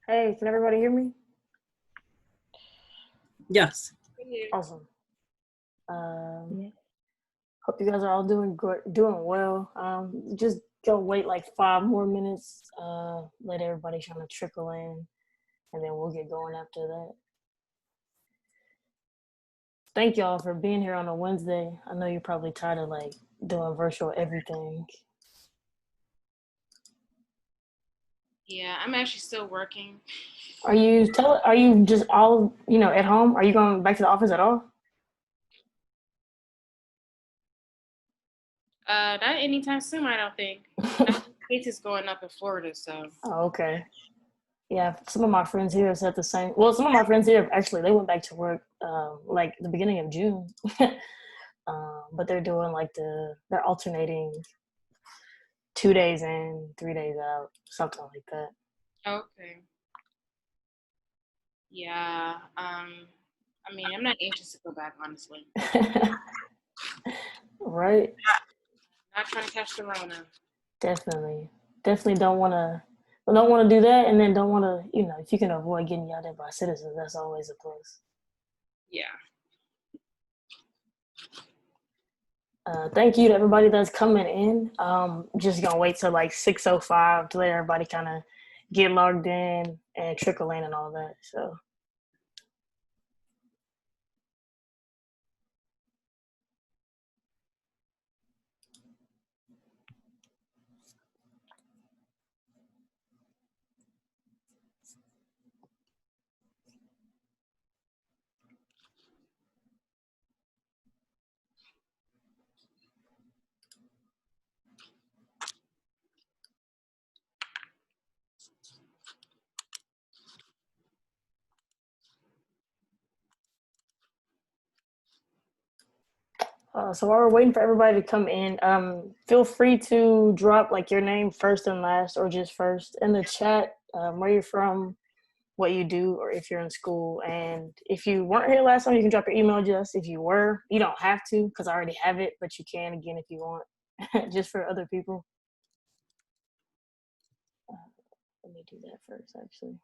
Hey, can everybody hear me? Yes. Awesome. Yeah. Hope you guys are all doing good, doing well. Just go wait like 5 more minutes. Let everybody kind of trickle in, and then we'll get going after that. Thank y'all for being here on a Wednesday. I know you're probably tired of like doing virtual everything. Yeah, I'm actually still working. Are you just all at home? Are you going back to the office at all? Not anytime soon, I don't think. Cases going up in Florida, so. Oh, okay. Yeah, some of my friends here have said the same. Well, some of my friends here actually they went back to work like the beginning of June, but they're doing like they're alternating 2 days in, 3 days out, something like that. Okay. Yeah. I mean, I'm not anxious to go back, honestly. Right? Not trying to catch the Rona. Definitely don't want to do that, and then don't want to if you can avoid getting yelled at by citizens, that's always a plus. Yeah. Thank you to everybody that's coming in. Just gonna wait till like 6:05 to let everybody kind of get logged in and trickle in and all that. So. So while we're waiting for everybody to come in, feel free to drop like your name first and last, or just first in the chat, where you're from, what you do, or if you're in school. And if you weren't here last time, you can drop your email address. If you were, you don't have to because I already have it, but you can again if you want, just for other people. Let me do that first, actually.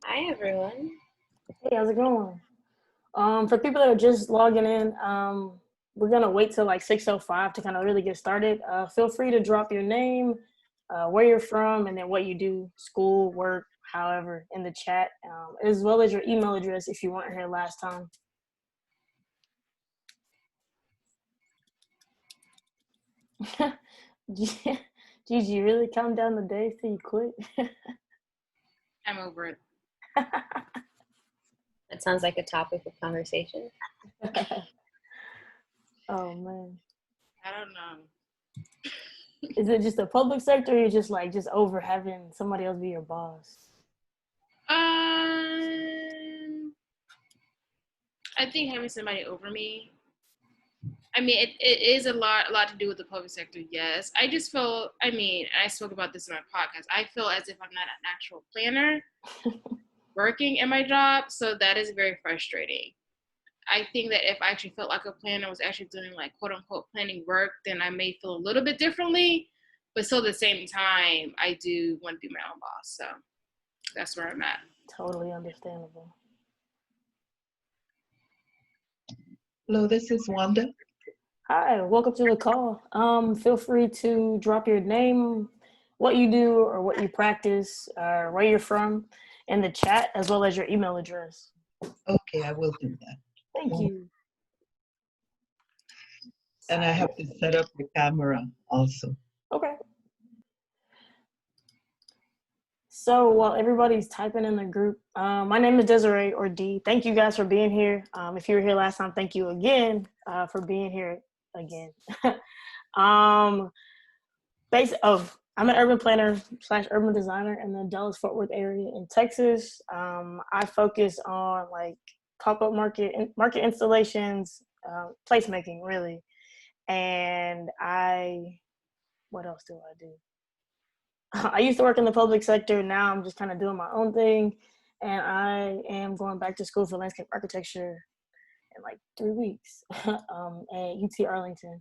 Hi, everyone. Hey, how's it going? For people that are just logging in, we're gonna wait till like 6:05 to kind of really get started. Feel free to drop your name, where you're from, and then what you do, school, work, however, in the chat, as well as your email address if you weren't here last time. Gigi, really count down the days till you quit? I'm over it. That sounds like a topic of conversation. Oh man. I don't know. Is it just the public sector, or you're just over having somebody else be your boss? I think having somebody over me. I mean, it is a lot to do with the public sector. Yes, I just feel. I mean, I spoke about this in my podcast. I feel as if I'm not an actual planner working in my job, so that is very frustrating. I think that if I actually felt like a planner was actually doing like quote unquote planning work, then I may feel a little bit differently. But still, at the same time, I do want to be my own boss. So that's where I'm at. Totally understandable. Hello, this is Wanda. Hi, welcome to the call. Feel free to drop your name, what you do or what you practice, or where you're from. in the chat as well as your email address. Okay, I will do that. Thank you. And I have to set up the camera also. Okay. So while everybody's typing in the group, my name is Desiree, or Dee. Thank you guys for being here. If you were here last time, thank you again for being here again. I'm an urban planner / urban designer in the Dallas-Fort Worth area in Texas. I focus on like pop-up market installations, placemaking really. And what else do I do? I used to work in the public sector. Now I'm just kind of doing my own thing. And I am going back to school for landscape architecture in like 3 weeks at UT Arlington.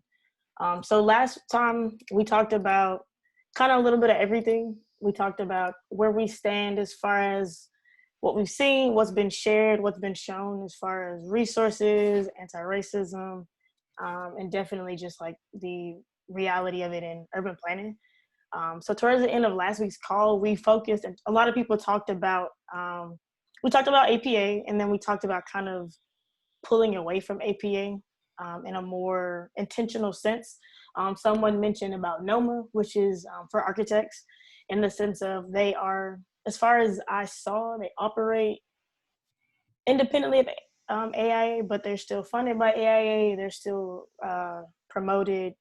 So last time we talked about kind of a little bit of everything. We talked about where we stand as far as what we've seen, what's been shared, what's been shown as far as resources, anti-racism, and definitely just like the reality of it in urban planning. So towards the end of last week's call, we focused, and a lot of people talked about, APA, and then we talked about kind of pulling away from APA in a more intentional sense. Someone mentioned about NOMA, which is for architects, in the sense of they are, as far as I saw, they operate independently of AIA, but they're still funded by AIA. They're still promoted,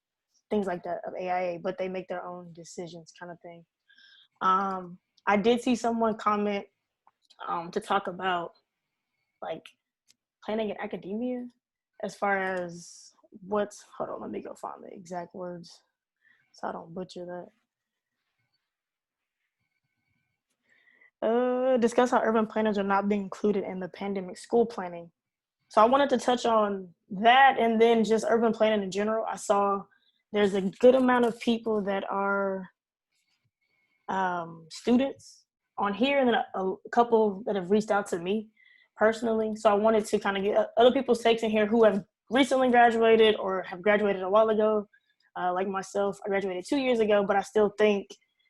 things like that of AIA, but they make their own decisions kind of thing. I did see someone comment to talk about like planning in academia as far as hold on, let me go find the exact words so I don't butcher that. Discuss how urban planners are not being included in the pandemic school planning. So I wanted to touch on that, and then just urban planning in general. I saw there's a good amount of people that are students on here, and then a couple that have reached out to me personally. So I wanted to kind of get other people's takes in here who have recently graduated or have graduated a while ago. Like myself, I graduated 2 years ago, but I still think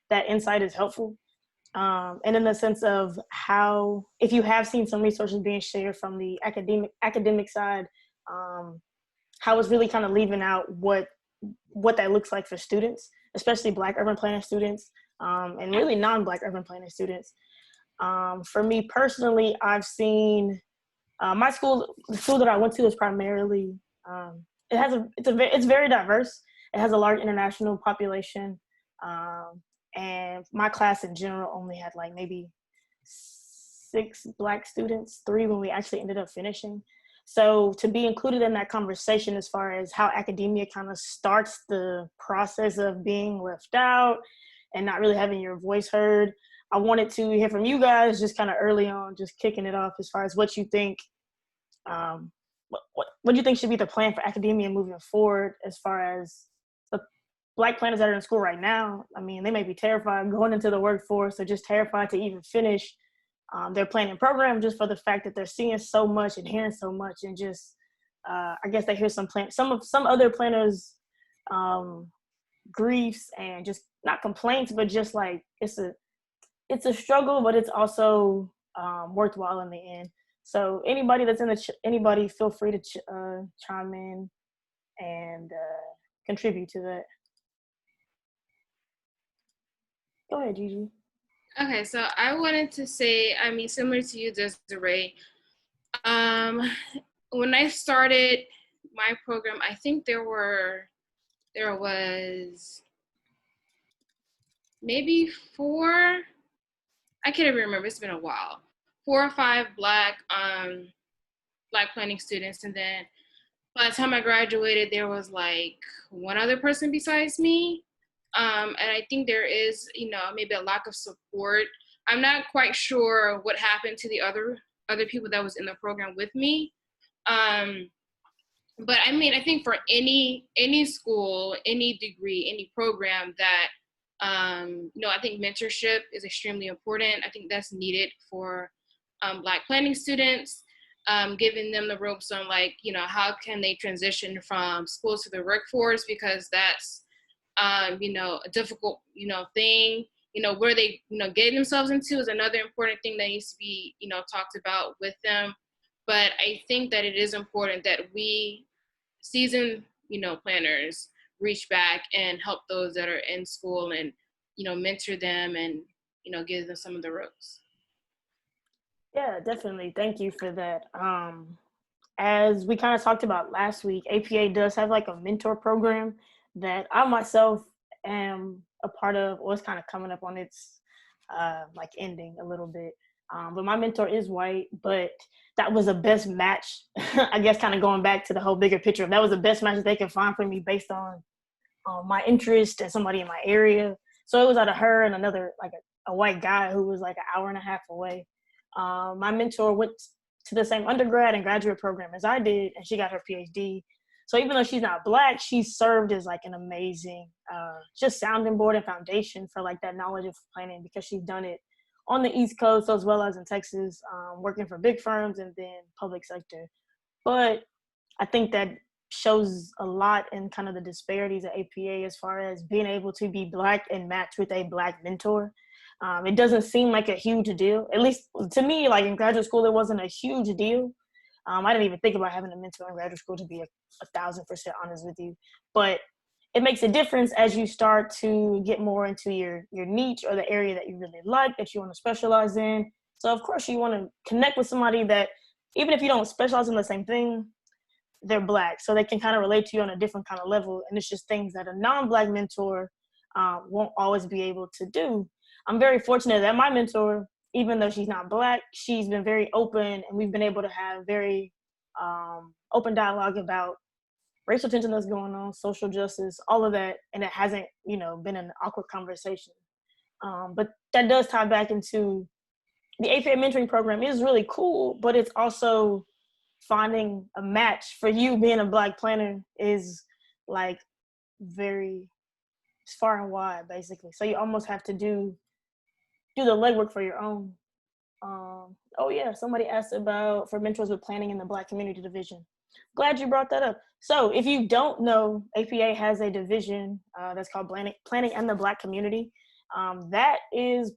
that insight is helpful. And in the sense of how, if you have seen some resources being shared from the academic side, how it's really kind of leaving out what that looks like for students, especially Black urban planning students, and really non-Black urban planning students. For me personally, I've seen the school that I went to is primarily, it's very diverse. It has a large international population. And my class in general only had like maybe 6 Black students, 3 when we actually ended up finishing. So to be included in that conversation as far as how academia kind of starts the process of being left out and not really having your voice heard, I wanted to hear from you guys just kind of early on, just kicking it off as far as what you think, what do you think should be the plan for academia moving forward as far as the Black planners that are in school right now. I mean, they may be terrified going into the workforce or just terrified to even finish their planning program just for the fact that they're seeing so much and hearing so much, and just I guess they hear some other planners griefs and just not complaints, but just like it's a struggle, but it's also worthwhile in the end. So anybody that's anybody feel free to chime in and contribute to that. Go ahead, Gigi. Okay, so I wanted to say, I mean, similar to you, Desiree, when I started my program, I think there was maybe 4, I can't even remember, it's been a while, 4 or 5 Black planning students. And then by the time I graduated, there was like 1 other person besides me. And I think there is, maybe a lack of support. I'm not quite sure what happened to the other people that was in the program with me. But I mean, I think for any school, any degree, any program that, I think mentorship is extremely important. I think that's needed for Black planning students, giving them the ropes on how can they transition from school to the workforce, because that's, a difficult, thing. where they, getting themselves into is another important thing that needs to be, talked about with them. But I think that it is important that we seasoned, planners reach back and help those that are in school and, mentor them and, give them some of the ropes. Yeah, definitely. Thank you for that. As we kind of talked about last week, APA does have like a mentor program that I myself am a part of, or it's kind of coming up on its like ending a little bit. But my mentor is white, but that was the best match. I guess kind of going back to the whole bigger picture, that was the best match that they could find for me based on my interest and somebody in my area. So it was out of her and another like a white guy who was like an hour and a half away. My mentor went to the same undergrad and graduate program as I did, and she got her PhD. So even though she's not Black, she served as like an amazing just sounding board and foundation for like that knowledge of planning, because she's done it on the East Coast as well as in Texas, working for big firms and then public sector. But I think that shows a lot in kind of the disparities at APA as far as being able to be Black and match with a Black mentor. It doesn't seem like a huge deal. At least to me, like in graduate school, it wasn't a huge deal. I didn't even think about having a mentor in graduate school, to be 1,000% honest with you. But it makes a difference as you start to get more into your niche or the area that you really like, that you want to specialize in. So of course you want to connect with somebody that, even if you don't specialize in the same thing, they're Black, so they can kind of relate to you on a different kind of level. And it's just things that a non-Black mentor won't always be able to do. I'm very fortunate that my mentor, even though she's not Black, she's been very open, and we've been able to have very open dialogue about racial tension that's going on, social justice, all of that, and it hasn't, been an awkward conversation. But that does tie back into the APA mentoring program is really cool, but it's also finding a match for you. Being a Black planner is like very far and wide, basically. So you almost have to do the legwork for your own. Oh yeah, somebody asked about for mentors with planning in the Black community division. Glad you brought that up. So if you don't know, APA has a division that's called Planning and the Black Community. That is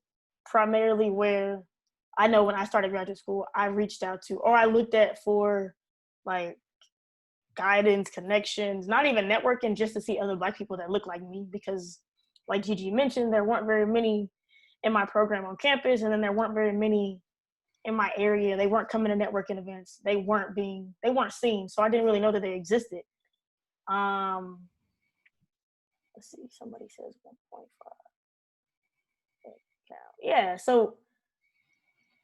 primarily where I know when I started graduate school, I reached out to, or I looked at for like guidance, connections, not even networking, just to see other Black people that look like me, because like Gigi mentioned, there weren't very many in my program on campus, and then there weren't very many in my area. They weren't coming to networking events. They weren't seen. So I didn't really know that they existed. Let's see, somebody says 1.5. Yeah, so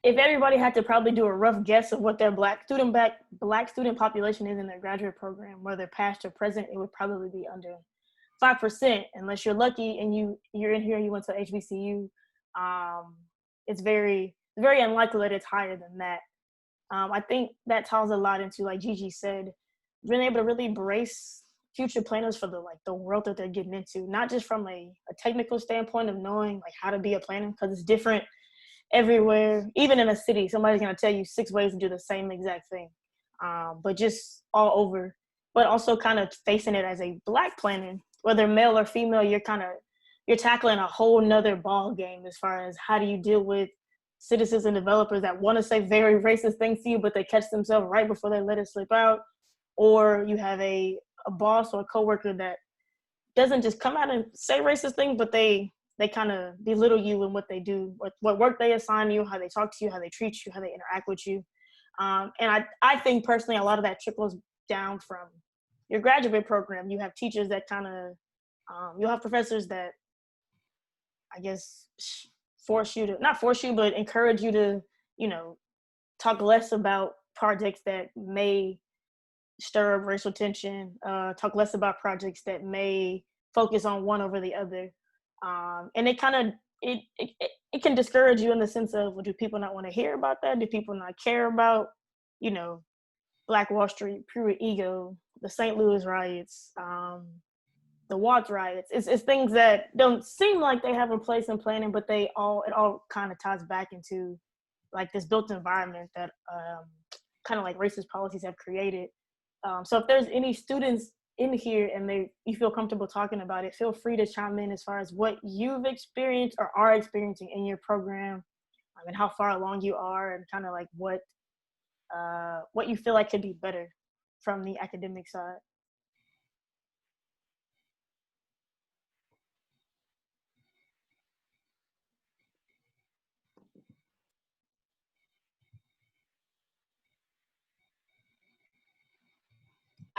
if everybody had to probably do a rough guess of what their Black student population is in their graduate program, whether past or present, it would probably be under 5%, unless you're lucky and you're in here and you went to HBCU. It's very, very unlikely that it's higher than that. I think that ties a lot into, like Gigi said, being able to really embrace future planners for the world that they're getting into, not just from a technical standpoint of knowing like how to be a planner, because it's different everywhere. Even in a city, somebody's going to tell you 6 ways to do the same exact thing, but just all over. But also kind of facing it as a Black planner, whether male or female, you're tackling a whole nother ball game as far as how do you deal with citizens and developers that want to say very racist things to you, but they catch themselves right before they let it slip out. Or you have a boss or a coworker that doesn't just come out and say racist things, but they kind of belittle you in what they do, what work they assign you, how they talk to you, how they treat you, how they interact with you. And I think personally, a lot of that trickles down from your graduate program. You have teachers that kind of, you'll have professors that, I guess, not force you, but encourage you to, talk less about projects that may stir up racial tension, talk less about projects that may focus on one over the other. And it kind of, it can discourage you in the sense of, well, do people not want to hear about that? Do people not care about, Black Wall Street, pure ego, the St. Louis riots, the Watts riots? It's things that don't seem like they have a place in planning, but it all kind of ties back into like this built environment that kind of like racist policies have created. So if there's any students in here and you feel comfortable talking about it, feel free to chime in as far as what you've experienced or are experiencing in your program, and how far along you are, and kind of like what you feel like could be better from the academic side.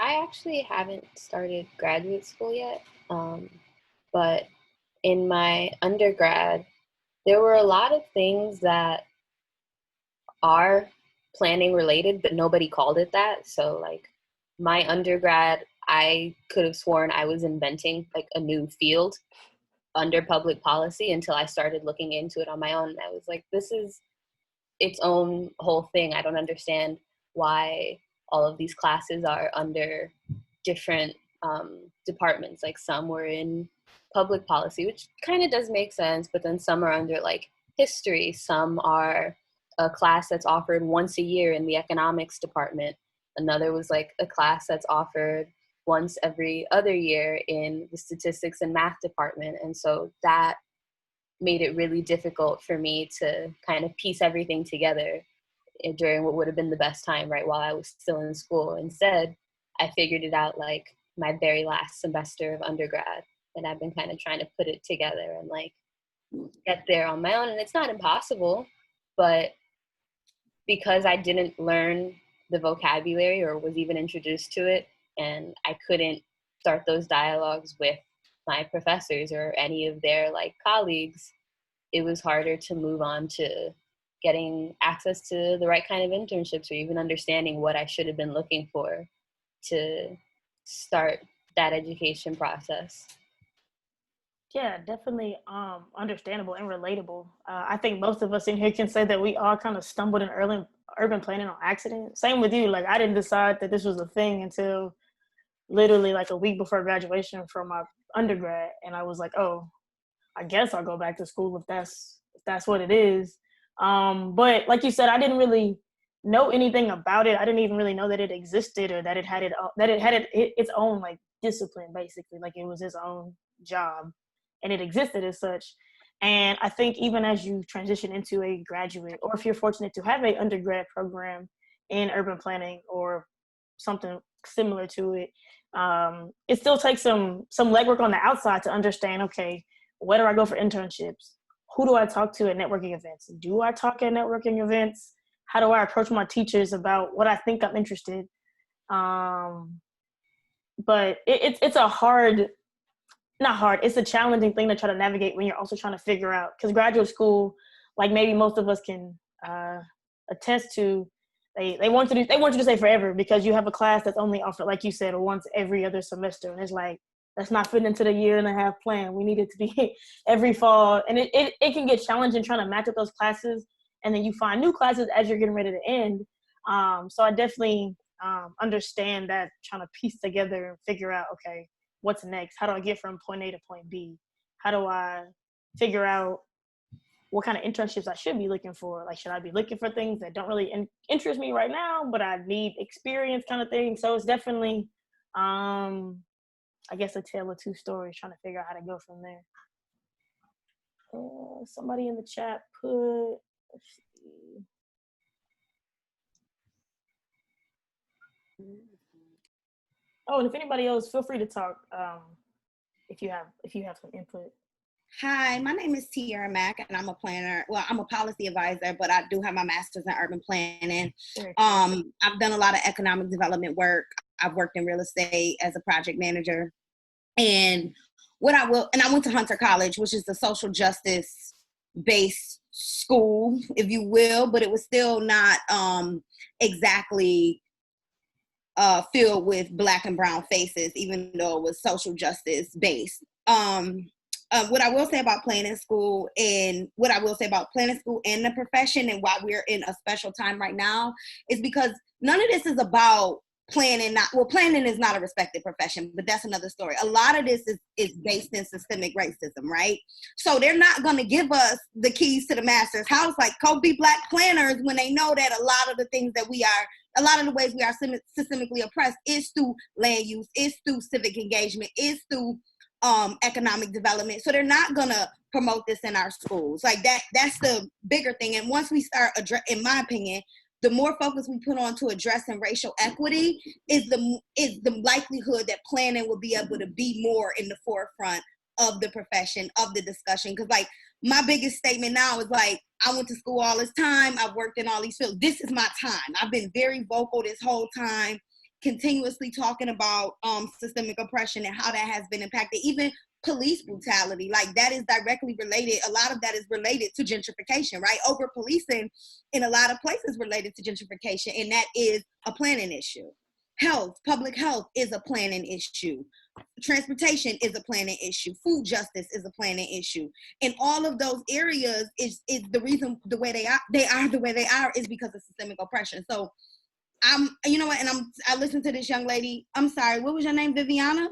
I actually haven't started graduate school yet, but in my undergrad, there were a lot of things that are planning related, but nobody called it that. So like my undergrad, I could have sworn I was inventing like a new field under public policy until I started looking into it on my own. And I was like, this is its own whole thing. I don't understand why all of these classes are under different departments. Like some were in public policy, which kind of does make sense, but then some are under like history. Some are a class that's offered once a year in the economics department. Another was like a class that's offered once every other year in the statistics and math department. And so that made it really difficult for me to kind of piece everything together during what would have been the best time, right, while I was still in school. Instead, I figured it out like my very last semester of undergrad, and I've been kind of trying to put it together and like get there on my own. And it's not impossible, but because I didn't learn the vocabulary or was even introduced to it, and I couldn't start those dialogues with my professors or any of their like colleagues, it was harder to move on to getting access to the right kind of internships or even understanding what I should have been looking for to start that education process. Yeah, definitely understandable and relatable. I think most of us in here can say that we all kind of stumbled in early urban planning on accident. Same with you. Like I didn't decide that this was a thing until literally like a week before graduation from my undergrad, and I was like, oh, I guess I'll go back to school if that's what it is. But like you said, I didn't really know anything about it. I didn't even really know that it existed or that it had its own like discipline, basically. Like it was its own job, and it existed as such. And I think even as you transition into a graduate, or if you're fortunate to have a undergrad program in urban planning or something similar to it, it still takes some legwork on the outside to understand, okay, where do I go for internships? Who do I talk to at networking events? Do I talk at networking events? How do I approach my teachers about what I think I'm interested? But it's a it's a challenging thing to try to navigate when you're also trying to figure out, because graduate school, like maybe most of us can attest to, they want you to stay forever because you have a class that's only offered, like you said, once every other semester. And it's like, that's not fitting into the 1.5-year plan. We need it to be every fall. And it can get challenging trying to match up those classes. And then you find new classes as you're getting ready to end. So I definitely understand that, trying to piece together and figure out, okay, what's next? How do I get from point A to point B? How do I figure out what kind of internships I should be looking for? Like, should I be looking for things that don't really interest me right now, but I need experience kind of thing? So it's definitely, I guess, a tale of two stories, trying to figure out how to go from there. Somebody in the chat put, let's see. Oh, and if anybody else, feel free to talk if you have some input. Hi, my name is Tiara Mack, and I'm a planner. Well, I'm a policy advisor, but I do have my master's in urban planning. I've done a lot of economic development work. I've worked in real estate as a project manager. And I went to Hunter College, which is the social justice based school, if you will, but it was still not exactly filled with Black and brown faces, even though it was social justice based. What I will say about planning school and the profession, and why we're in a special time right now, is because none of this is about planning is not a respected profession, but that's another story. A lot of this is based in systemic racism, right? So they're not going to give us the keys to the master's house like Kobe Black planners when they know that a lot of the things that a lot of the ways we are systemically oppressed is through land use, is through civic engagement, is through economic development. So they're not going to promote this in our schools. Like that's the bigger thing. And once we start, in my opinion, the more focus we put on to addressing racial equity is the likelihood that planning will be able to be more in the forefront of the profession, of the discussion. Because like my biggest statement now is like, I went to school all this time. I've worked in all these fields. This is my time. I've been very vocal this whole time, continuously talking about systemic oppression and how that has been impacted. Even police brutality, like that is directly related. A lot of that is related to gentrification, right? Over policing in a lot of places related to gentrification, and that is a planning issue. Public health is a planning issue. Transportation is a planning issue. Food justice is a planning issue. And all of those areas is the reason the way they are the way they are is because of systemic oppression. So you know what, and I listened to this young lady. I'm sorry, what was your name? Viviana?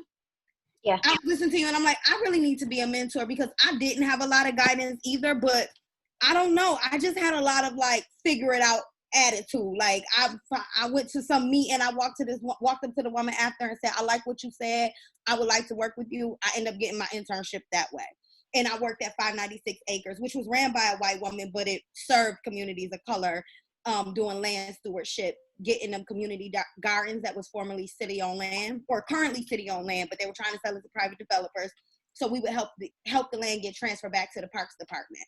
Yeah. I listen to you and I'm like, I really need to be a mentor because I didn't have a lot of guidance either, but I don't know. I just had a lot of like figure it out attitude. Like I went to some meeting, I walked up to the woman after and said, I like what you said. I would like to work with you. I ended up getting my internship that way. And I worked at 596 Acres, which was ran by a white woman, but it served communities of color, doing land stewardship, getting them community gardens that was formerly city-owned land, or currently city-owned land, but they were trying to sell it to private developers. So we would help the land get transferred back to the Parks Department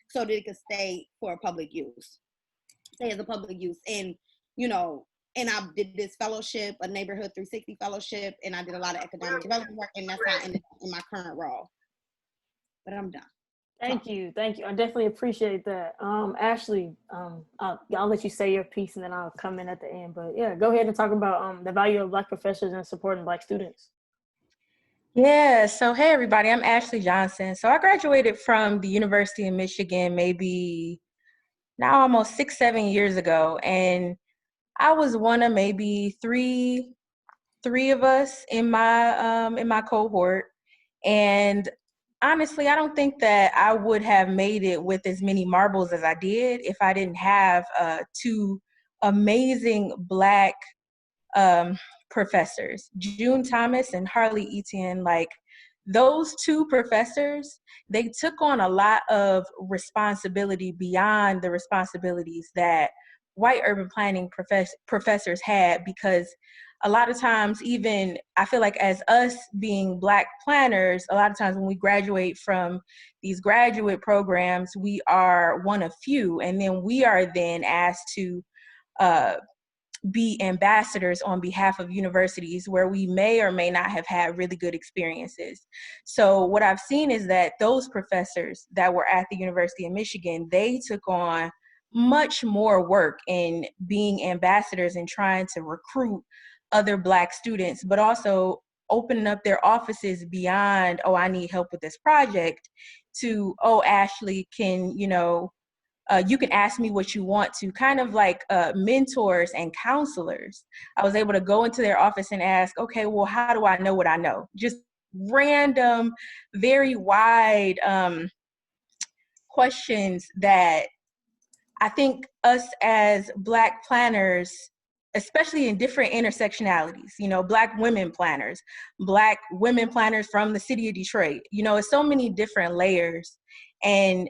so that it could stay for public use, stay as a public use. And, you know, and I did this fellowship, a Neighborhood 360 fellowship, and I did a lot of economic development work, and that's how I ended up in my current role. But I'm done. Thank you. I definitely appreciate that. Ashley, I'll let you say your piece and then I'll come in at the end. But yeah, go ahead and talk about the value of Black professors and supporting Black students. Yeah, so hey everybody, I'm Ashley Johnson. So I graduated from the University of Michigan maybe now almost 6-7 years ago, and I was one of maybe three of us in my cohort. And honestly, I don't think that I would have made it with as many marbles as I did if I didn't have two amazing Black professors, June Thomas and Harley Etienne. Like those two professors, they took on a lot of responsibility beyond the responsibilities that white urban planning professors had, because a lot of times, even I feel like as us being Black planners, a lot of times when we graduate from these graduate programs, we are one of few, and then we are then asked to be ambassadors on behalf of universities where we may or may not have had really good experiences. So what I've seen is that those professors that were at the University of Michigan, they took on much more work in being ambassadors and trying to recruit other Black students, but also opening up their offices beyond, oh, I need help with this project, to, oh, Ashley, can, you can ask me what you want to, kind of like mentors and counselors. I was able to go into their office and ask, okay, well, how do I know what I know? Just random, very wide questions that I think us as Black planners, especially in different intersectionalities, Black women planners from the city of Detroit, it's so many different layers. And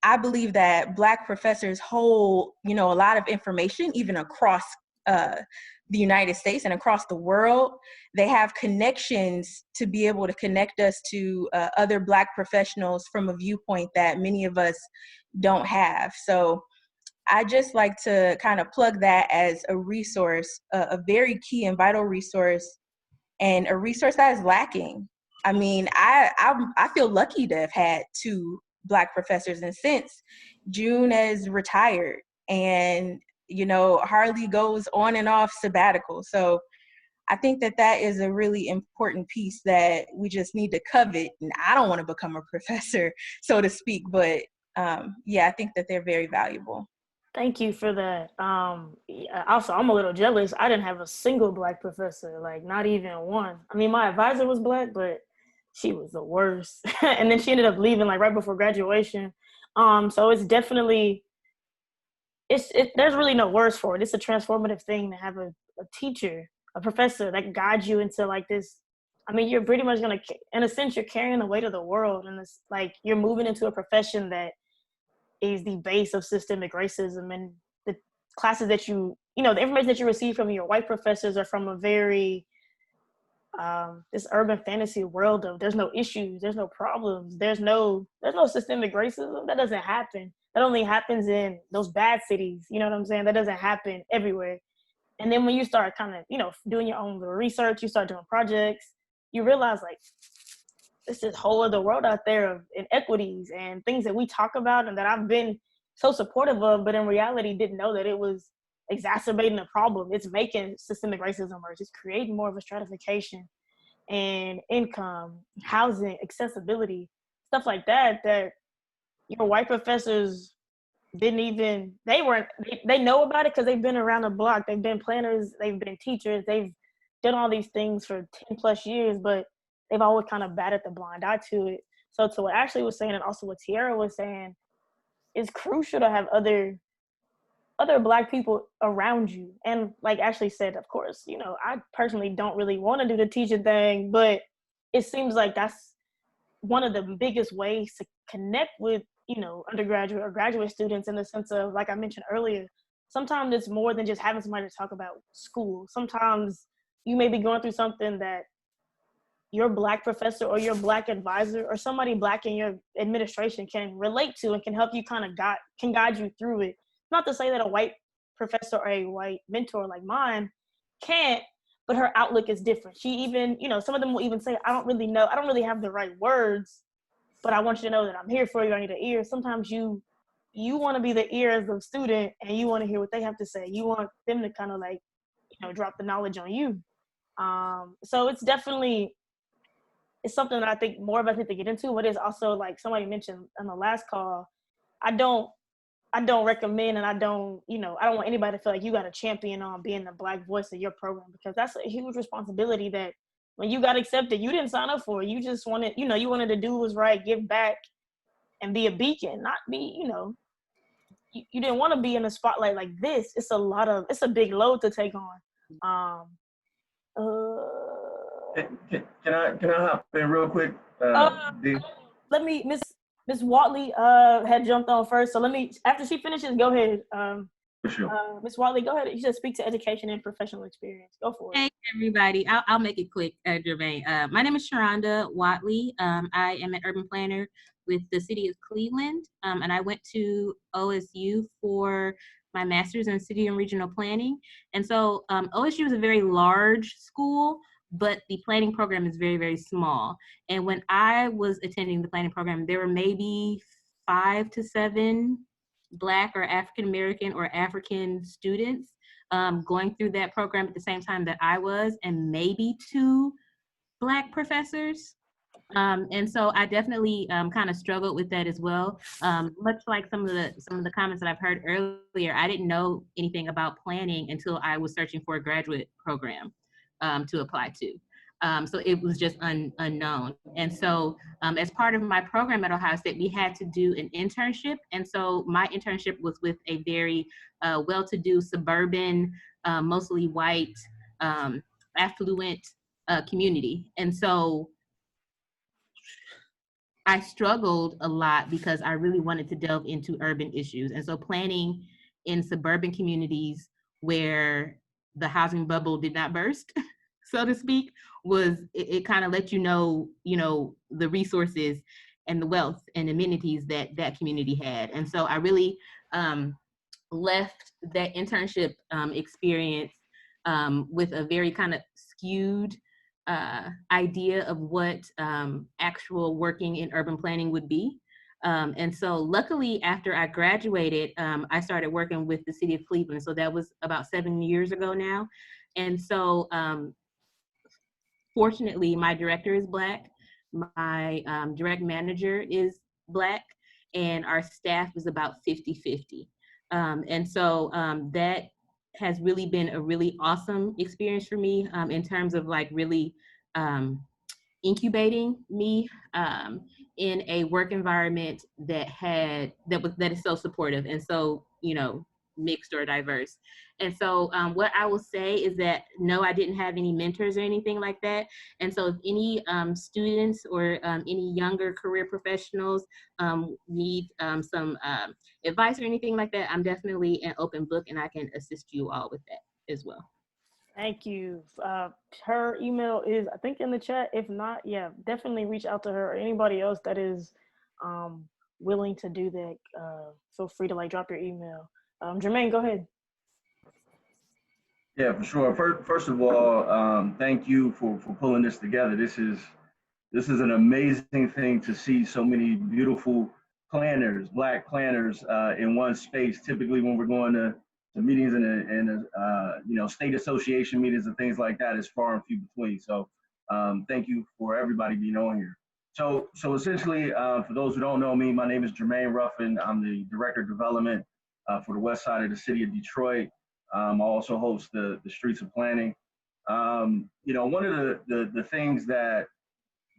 I believe that Black professors hold, a lot of information, even across the United States and across the world. They have connections to be able to connect us to other Black professionals from a viewpoint that many of us don't have. So I just like to kind of plug that as a resource, a very key and vital resource, and a resource that is lacking. I mean, I feel lucky to have had two Black professors, and since June has retired, and Harley goes on and off sabbatical. So I think that is a really important piece that we just need to covet. And I don't want to become a professor, so to speak, but yeah, I think that they're very valuable. Thank you for that. Yeah, also, I'm a little jealous. I didn't have a single black professor, like not even one. I mean, my advisor was black, but she was the worst. And then she ended up leaving like right before graduation. So it's definitely there's really no words for it. It's a transformative thing to have a teacher, a professor that guides you into like this. I mean, you're pretty much gonna, in a sense, you're carrying the weight of the world, and it's like you're moving into a profession that is the base of systemic racism. And the classes that the information that you receive from your white professors are from a very this urban fantasy world of there's no issues, there's no problems, there's no systemic racism. That doesn't happen. That only happens in those bad cities. You know what I'm saying? That doesn't happen everywhere. And then when you start kind of doing your own little research, you start doing projects, you realize like there's this whole other world out there of inequities and things that we talk about and that I've been so supportive of, but in reality didn't know that it was exacerbating the problem. It's making systemic racism worse. It's creating more of a stratification and income, housing, accessibility, stuff like that, that your white professors didn't even, they know about it because they've been around the block. They've been planners, they've been teachers, they've done all these things for 10 plus years, but they've always kind of batted the blind eye to it. So to what Ashley was saying and also what Tiara was saying, it's crucial to have other black people around you. And like Ashley said, of course, I personally don't really want to do the teaching thing, but it seems like that's one of the biggest ways to connect with, undergraduate or graduate students, in the sense of, like I mentioned earlier, sometimes it's more than just having somebody to talk about school. Sometimes you may be going through something that your black professor or your black advisor or somebody black in your administration can relate to and can help you can guide you through it. Not to say that a white professor or a white mentor like mine can't, but her outlook is different. She even, some of them will even say, I don't really have the right words, but I want you to know that I'm here for you. I need an ear. Sometimes you want to be the ear as the student and you want to hear what they have to say. You want them to kind of like, drop the knowledge on you. So it's definitely, it's something that I think more of us need to get into, but it's also like somebody mentioned on the last call, I don't recommend, and I don't want anybody to feel like you got to champion on being the black voice of your program, because that's a huge responsibility that when you got accepted, you didn't sign up for. You just wanted, you wanted to do what was right, give back, and be a beacon, not be, you didn't want to be in a spotlight like this. It's a big load to take on. Can I hop in real quick? Let me, Miss Watley had jumped on first, so after she finishes, go ahead. For sure. Ms. Watley, go ahead. You said speak to education and professional experience. Go for it. Hey, everybody. I'll make it quick, Jermaine. My name is Sharonda Watley. I am an urban planner with the city of Cleveland, and I went to OSU for my master's in city and regional planning. And so OSU is a very large school, but the planning program is very, very small. And when I was attending the planning program, there were maybe 5 to 7 Black or African American or African students going through that program at the same time that I was, and maybe 2 Black professors. And so I definitely kind of struggled with that as well. Much like some of the comments that I've heard earlier, I didn't know anything about planning until I was searching for a graduate program to apply to. So it was just unknown. And so as part of my program at Ohio State, we had to do an internship. And so my internship was with a very well-to-do suburban, mostly white, affluent community. And so I struggled a lot because I really wanted to delve into urban issues. And so planning in suburban communities where the housing bubble did not burst, so to speak, it kind of let you know, the resources and the wealth and amenities that that community had. And so I really left that internship experience with a very kind of skewed idea of what actual working in urban planning would be. And so luckily after I graduated, I started working with the city of Cleveland. So that was about 7 years ago now. And so fortunately, my director is Black, my direct manager is Black, and our staff is about 50-50. And so that has really been a really awesome experience for me in terms of like really incubating me in a work environment that is so supportive and so, you know, mixed or diverse. And so what I will say is that no, I didn't have any mentors or anything like that. And so if any students or any younger career professionals need some advice or anything like that, I'm definitely an open book and I can assist you all with that as well. Thank you. Her email is, I think, in the chat. If not, yeah, definitely reach out to her or anybody else that is willing to do that. Feel free to like drop your email. Jermaine, go ahead. Yeah, for sure. First of all, thank you for pulling this together. This is an amazing thing to see so many beautiful planners, Black planners in one space. Typically, when we're going to meetings and you know, state association meetings and things like that, is far and few between. So thank you for everybody being on here. So essentially, for those who don't know me, my name is Jermaine Ruffin. I'm the Director of Development for the West Side of the city of Detroit. I also host the Streets of Planning. You know, one of the things that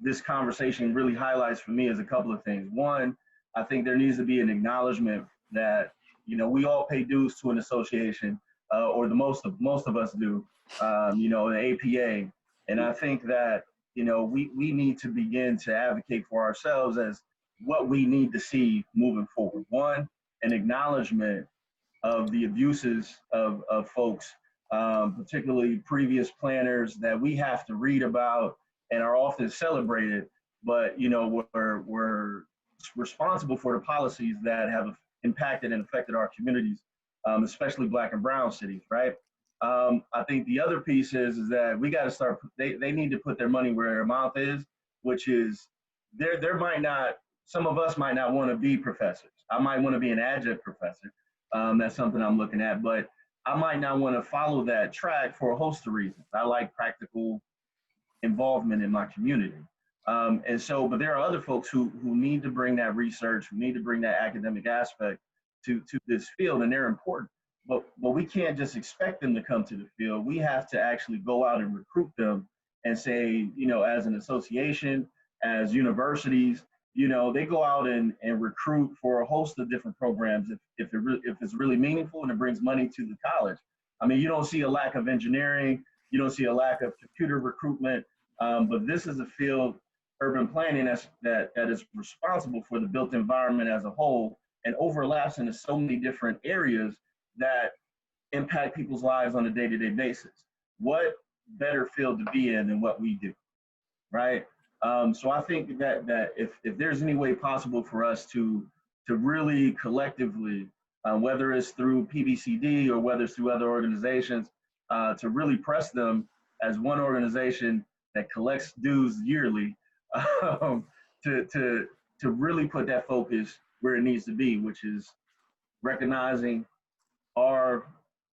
this conversation really highlights for me is a couple of things. One, I think there needs to be an acknowledgement that, you know, we all pay dues to an association, or the most of us do, you know, the APA. And I think that, you know, we need to begin to advocate for ourselves as what we need to see moving forward. One, an acknowledgement of the abuses of folks, particularly previous planners that we have to read about and are often celebrated, but, you know, we're responsible for the policies that have impacted and affected our communities, especially Black and brown cities, right? I think the other piece is that we got to start, they need to put their money where their mouth is, which is there might not, some of us might not want to be professors. I might want to be an adjunct professor. That's something I'm looking at, but I might not want to follow that track for a host of reasons. I like practical involvement in my community. And so, but there are other folks who need to bring that research, who need to bring that academic aspect to this field, and they're important. But we can't just expect them to come to the field. We have to actually go out and recruit them and say, you know, as an association, as universities, you know, they go out and recruit for a host of different programs if it's really meaningful and it brings money to the college. I mean, you don't see a lack of engineering, you don't see a lack of computer recruitment, but this is a field, urban planning, that is responsible for the built environment as a whole and overlaps into so many different areas that impact people's lives on a day-to-day basis. What better field to be in than what we do, right? So I think that if there's any way possible for us to really collectively, whether it's through PBCD or whether it's through other organizations, to really press them as one organization that collects dues yearly, to really put that focus where it needs to be, which is recognizing our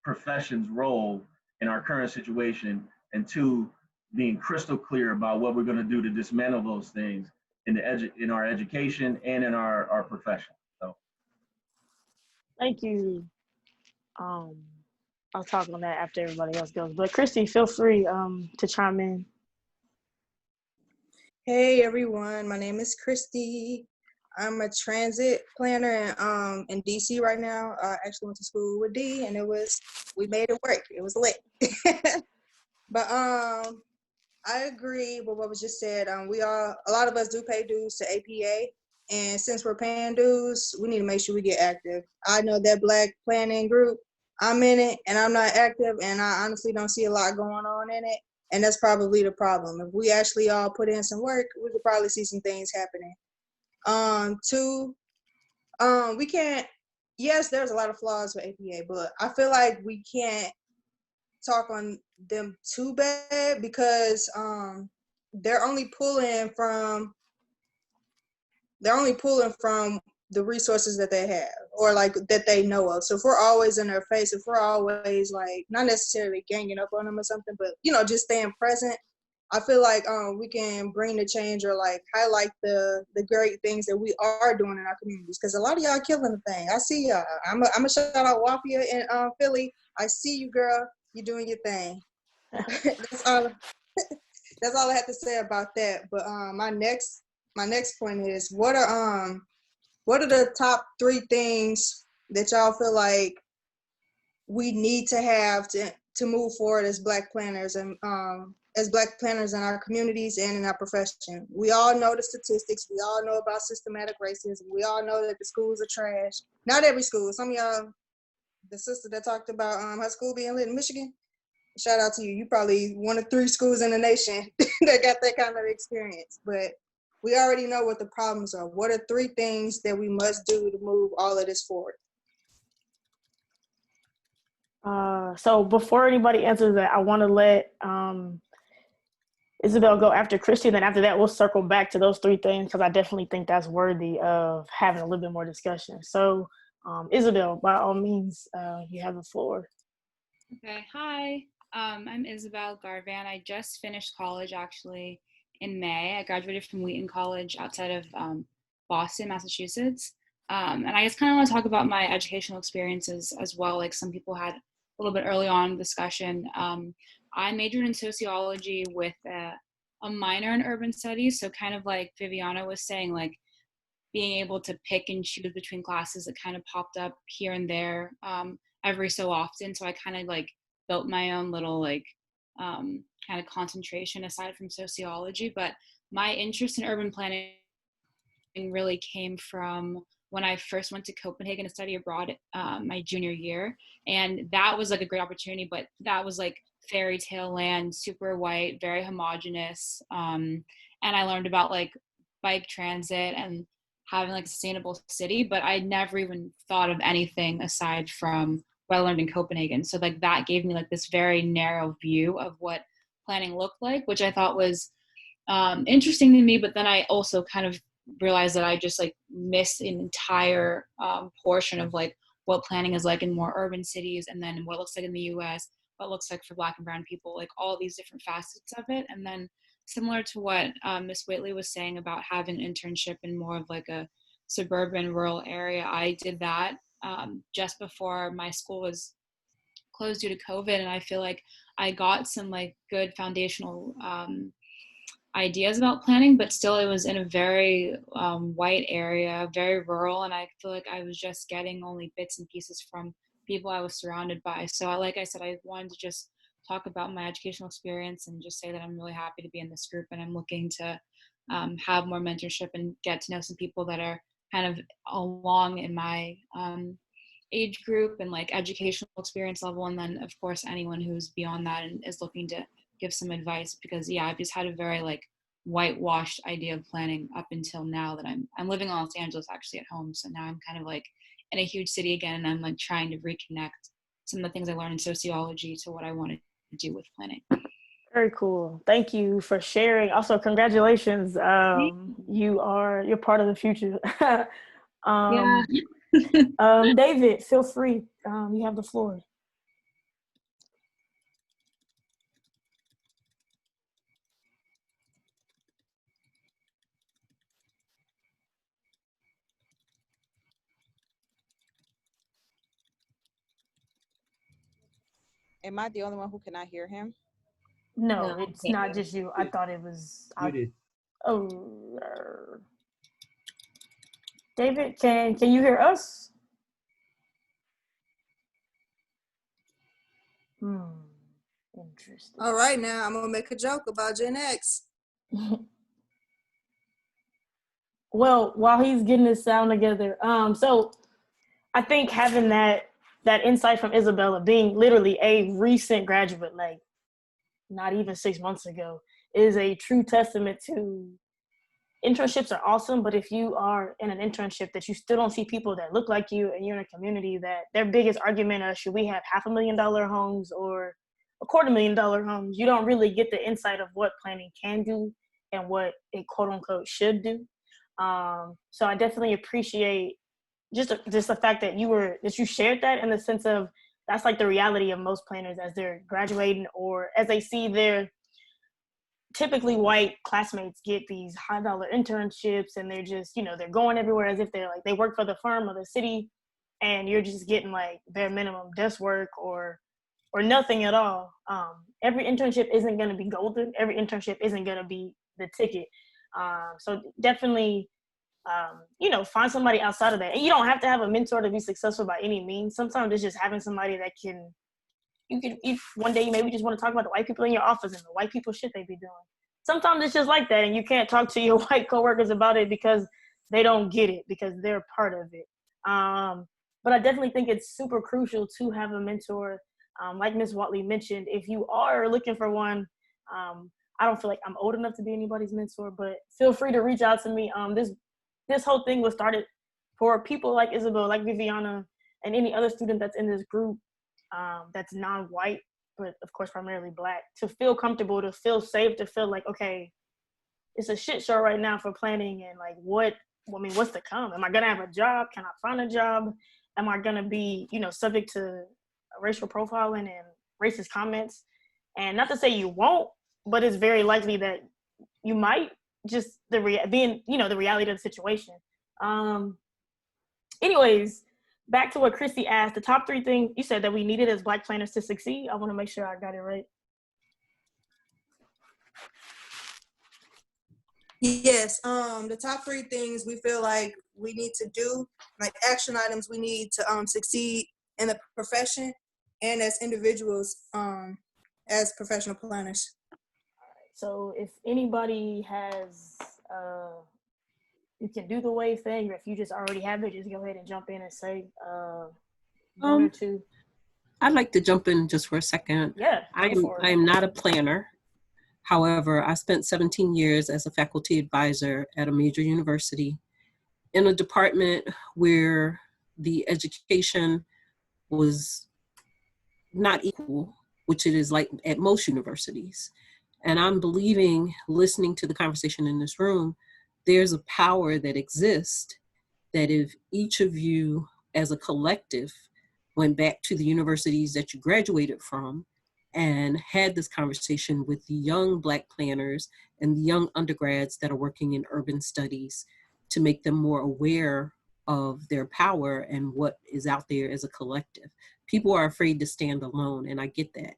profession's role in our current situation, and two, being crystal clear about what we're going to do to dismantle those things in our education and in our profession. So, Thank you. I'll talk on that after everybody else goes. But Christy, feel free to chime in. Hey everyone, my name is Christy. I'm a transit planner in DC right now. I actually went to school with D, and we made it work. It was lit. But I agree with what was just said. A lot of us do pay dues to APA, and since we're paying dues, we need to make sure we get active. I know that Black planning group, I'm in it, and I'm not active, and I honestly don't see a lot going on in it, and that's probably the problem. If we actually all put in some work, we could probably see some things happening. Two, we can't, yes, there's a lot of flaws with APA, but I feel like we can't talk on them too bad because they're only pulling from the resources that they have or like that they know of. So if we're always in their face, if we're always like not necessarily ganging up on them or something, but you know, just staying present, I feel like we can bring the change or like highlight the great things that we are doing in our communities, because a lot of y'all killing the thing. I see y'all. I'm a shout out Wafia in Philly. I see you, girl. You doing your thing. That's all. That's all I have to say about that. But my next point is, what are the top 3 things that y'all feel like we need to have to move forward as Black planners and as Black planners in our communities and in our profession? We all know the statistics. We all know about systematic racism. We all know that the schools are trash. Not every school. Some of y'all, the sister that talked about her school being lit in Michigan, shout out to you. You probably one of 3 schools in the nation that got that kind of experience. But we already know what the problems are. What are 3 things that we must do to move all of this forward? So before anybody answers that, I want to let Isabel go after Christy. Then after that, we'll circle back to those 3 things, because I definitely think that's worthy of having a little bit more discussion. So Isabel, by all means, you have the floor. Okay, hi. I'm Isabel Garvan. I just finished college actually in May. I graduated from Wheaton College outside of Boston, Massachusetts. And I just kind of want to talk about my educational experiences as well. Like some people had a little bit early on in the discussion. I majored in sociology with a minor in urban studies. So kind of like Viviana was saying, like being able to pick and choose between classes that kind of popped up here and there every so often. So I kind of like built my own little like kind of concentration aside from sociology. But my interest in urban planning really came from when I first went to Copenhagen to study abroad my junior year. And that was like a great opportunity, but that was like fairy tale land, super white, very homogenous. And I learned about like bike transit and having like a sustainable city, but I never even thought of anything aside from what I learned in Copenhagen. So like that gave me like this very narrow view of what planning looked like, which I thought was interesting to me. But then I also kind of realized that I just like missed an entire portion of like what planning is like in more urban cities, and then what it looks like in the US, what it looks like for Black and brown people, like all these different facets of it. And then similar to what Ms. Whitley was saying about having an internship in more of like a suburban rural area, I did that just before my school was closed due to COVID. And I feel like I got some like good foundational ideas about planning, but still it was in a very white area, very rural. And I feel like I was just getting only bits and pieces from people I was surrounded by. So like I said, I wanted to just talk about my educational experience and just say that I'm really happy to be in this group, and I'm looking to have more mentorship and get to know some people that are kind of along in my age group and like educational experience level. And then of course anyone who's beyond that and is looking to give some advice, because yeah, I've just had a very like whitewashed idea of planning up until now that I'm living in Los Angeles actually at home. So now I'm kind of like in a huge city again, and I'm like trying to reconnect some of the things I learned in sociology to what I want to do with planning. Very cool. Thank you for sharing. Also, congratulations. You're part of the future. Yeah. David, feel free. You have the floor. Am I the only one who cannot hear him? No, it's not just you. I thought it was. David, can you hear us? Interesting. All right, now I'm gonna make a joke about Gen X. Well, while he's getting his sound together, so I think having that insight from Isabella, being literally a recent graduate, like not even 6 months ago, is a true testament to internships are awesome. But if you are in an internship that you still don't see people that look like you, and you're in a community that their biggest argument is, should we have $500,000 homes or $250,000 homes, you don't really get the insight of what planning can do and what it quote unquote should do. So I definitely appreciate just the fact that you shared that, in the sense of that's like the reality of most planners as they're graduating or as they see their typically white classmates get these high dollar internships, and they're just, you know, they're going everywhere as if they're like, they work for the firm or the city, and you're just getting like bare minimum desk work or nothing at all. Every internship isn't going to be golden. Every internship isn't going to be the ticket. So definitely, you know, find somebody outside of that. And you don't have to have a mentor to be successful by any means. Sometimes it's just having somebody that can, if one day you maybe just want to talk about the white people in your office and the white people shit they be doing. Sometimes it's just like that, and you can't talk to your white coworkers about it because they don't get it, because they're part of it. But I definitely think it's super crucial to have a mentor. Like Ms. Watley mentioned, if you are looking for one, I don't feel like I'm old enough to be anybody's mentor, but feel free to reach out to me. This whole thing was started for people like Isabel, like Viviana, and any other student that's in this group that's non-white, but of course primarily Black, to feel comfortable, to feel safe, to feel like, okay, it's a shit show right now for planning, and like what's to come? Am I gonna have a job? Can I find a job? Am I gonna be, you know, subject to racial profiling and racist comments? And not to say you won't, but it's very likely that you might, just being, you know, the reality of the situation. Anyways, back to what Christy asked, the top 3 things you said that we needed as Black planners to succeed. I want to make sure I got it right. Yes, the top 3 things we feel like we need to do, like action items we need to succeed in the profession and as individuals, as professional planners. So if anybody has, you can do the wave thing, or if you just already have it, just go ahead and jump in and say 1 or 2. I'd like to jump in just for a second. Yeah, I am not a planner. However, I spent 17 years as a faculty advisor at a major university in a department where the education was not equal, which it is like at most universities. And I'm believing, listening to the conversation in this room, there's a power that exists that if each of you as a collective went back to the universities that you graduated from and had this conversation with the young Black planners and the young undergrads that are working in urban studies to make them more aware of their power and what is out there as a collective. People are afraid to stand alone, and I get that.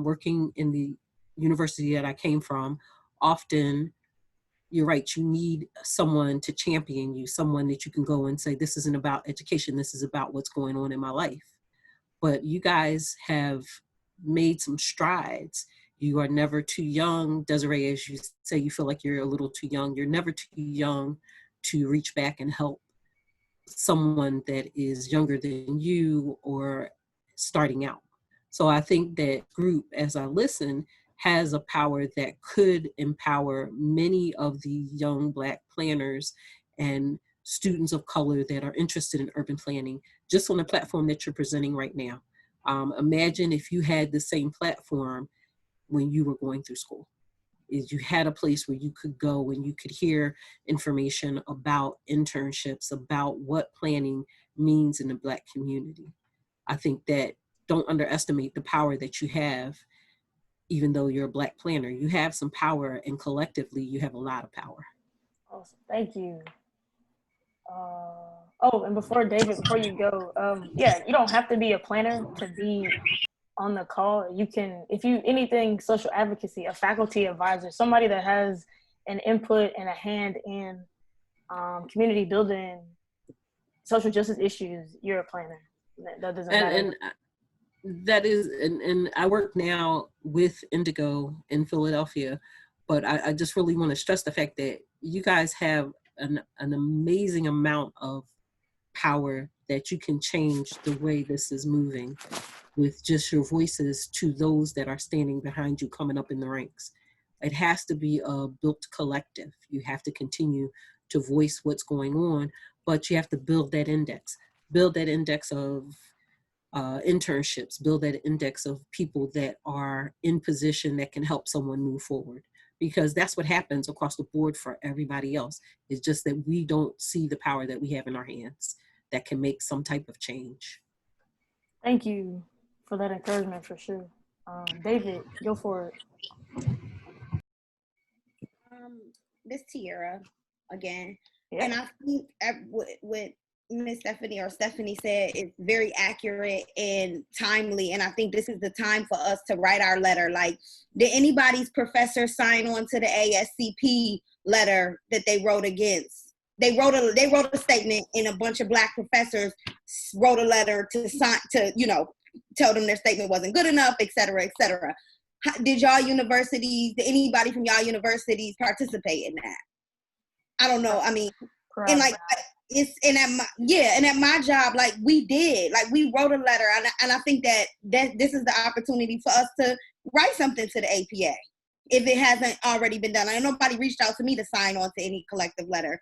Working in the university that I came from, often, you're right, you need someone to champion you, someone that you can go and say, this isn't about education, this is about what's going on in my life. But you guys have made some strides. You are never too young. Desiree, as you say, you feel like you're a little too young. You're never too young to reach back and help someone that is younger than you or starting out. So I think that group, as I listen, has a power that could empower many of the young Black planners and students of color that are interested in urban planning, just on the platform that you're presenting right now. Imagine if you had the same platform when you were going through school. Is you had a place where you could go and you could hear information about internships, about what planning means in the Black community. I think that don't underestimate the power that you have, even though you're a Black planner. You have some power, and collectively you have a lot of power. Awesome, thank you. Oh, and before you go, yeah, you don't have to be a planner to be on the call. You can, if you, anything social advocacy, a faculty advisor, somebody that has an input and a hand in community building, social justice issues, you're a planner. That doesn't matter. And that is, and I work now with Indigo in Philadelphia, but I just really want to stress the fact that you guys have an amazing amount of power that you can change the way this is moving with just your voices to those that are standing behind you coming up in the ranks. It has to be a built collective. You have to continue to voice what's going on, but you have to build that index of internships, build that index of people that are in position that can help someone move forward. Because that's what happens across the board for everybody else. It's just that we don't see the power that we have in our hands that can make some type of change. Thank you for that encouragement, for sure. David, go for it. This Tierra again, Yeah. and I think what Miss Stephanie or Stephanie said is very accurate and timely. And I think this is the time for us to write our letter. Like, did anybody's professor sign on to the ASCP letter that they wrote against? They wrote a statement, and a bunch of Black professors wrote a letter to sign to, you know, tell them their statement wasn't good enough, et cetera, et cetera. Did y'all universities, did anybody from y'all universities participate in that? I don't know. I mean, and like and at my job, like we did, like we wrote a letter, and I think that this is the opportunity for us to write something to the APA if it hasn't already been done. I know nobody reached out to me to sign on to any collective letter,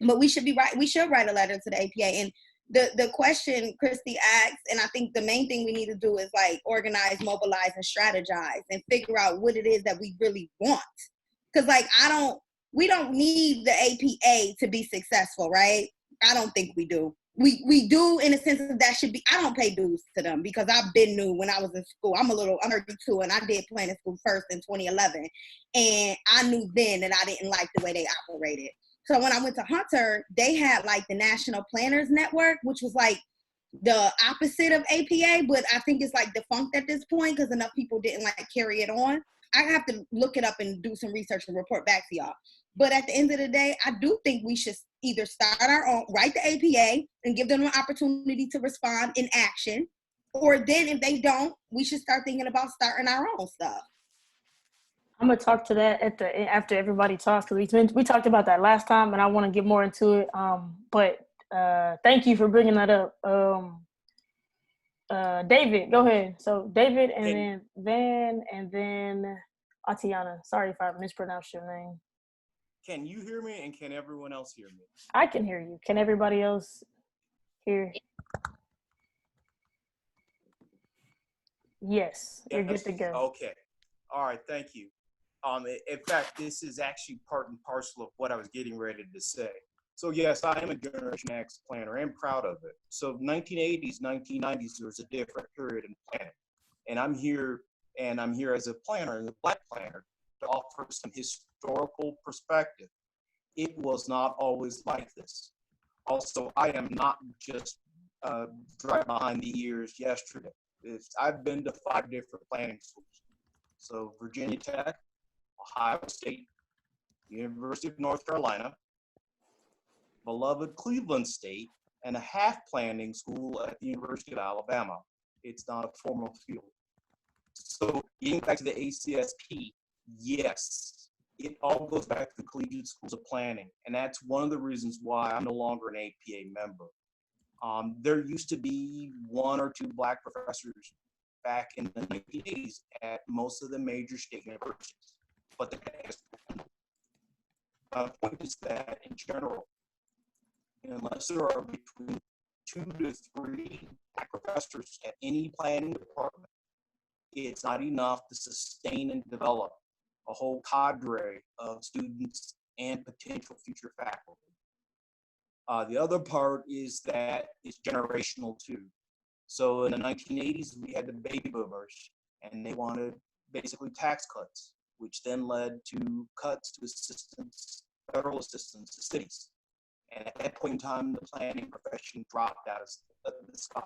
but we should write a letter to the APA. And the question Christy asked, and I think the main thing we need to do is like organize, mobilize, and strategize, and figure out what it is that we really want. Because like we don't need the APA to be successful, right? I don't think we do. We do in a sense that should be. I don't pay dues to them because I've been new when I was in school. I'm 32, and I did planning school first in 2011, and I knew then that I didn't like the way they operated. So when I went to Hunter, they had like the National Planners Network, which was like the opposite of APA, but I think it's like defunct at this point because enough people didn't like carry it on. I have to look it up and do some research and report back to y'all. But at the end of the day, I do think we should either start our own, write the APA and give them an opportunity to respond in action, or then if they don't, we should start thinking about starting our own stuff. I'm gonna talk to that after everybody talks because we talked about that last time, and I want to get more into it. But thank you for bringing that up. David, go ahead. So David, and then Van, and then Atiana. Sorry if I mispronounced your name. Can you hear me, and can everyone else hear me? I can hear you. Can everybody else hear? Yes, you're good to go. Okay. All right. Thank you. In fact, this is actually part and parcel of what I was getting ready to say. So yes, I am a Generation X planner and proud of it. So 1980s, 1990s, there was a different period in planning. And I'm here as a planner, and a Black planner, to offer some historical perspective. It was not always like this. Also, I am not just right behind the ears yesterday. I've been to 5 different planning schools. So Virginia Tech, Ohio State, University of North Carolina, beloved Cleveland State, and a half planning school at the University of Alabama. It's not a formal field. So getting back to the ACSP, yes, it all goes back to the collegiate schools of planning. And that's one of the reasons why I'm no longer an APA member. There used to be 1 or 2 Black professors back in the 1980s at most of the major state universities. But the point is that in general, unless there are between 2 to 3 Black professors at any planning department, it's not enough to sustain and develop a whole cadre of students and potential future faculty. The other part is that it's generational too. So in the 1980s, we had the baby boomers, and they wanted basically tax cuts, which then led to cuts to assistance, federal assistance to cities. And at that point in time, the planning profession dropped out of the sky.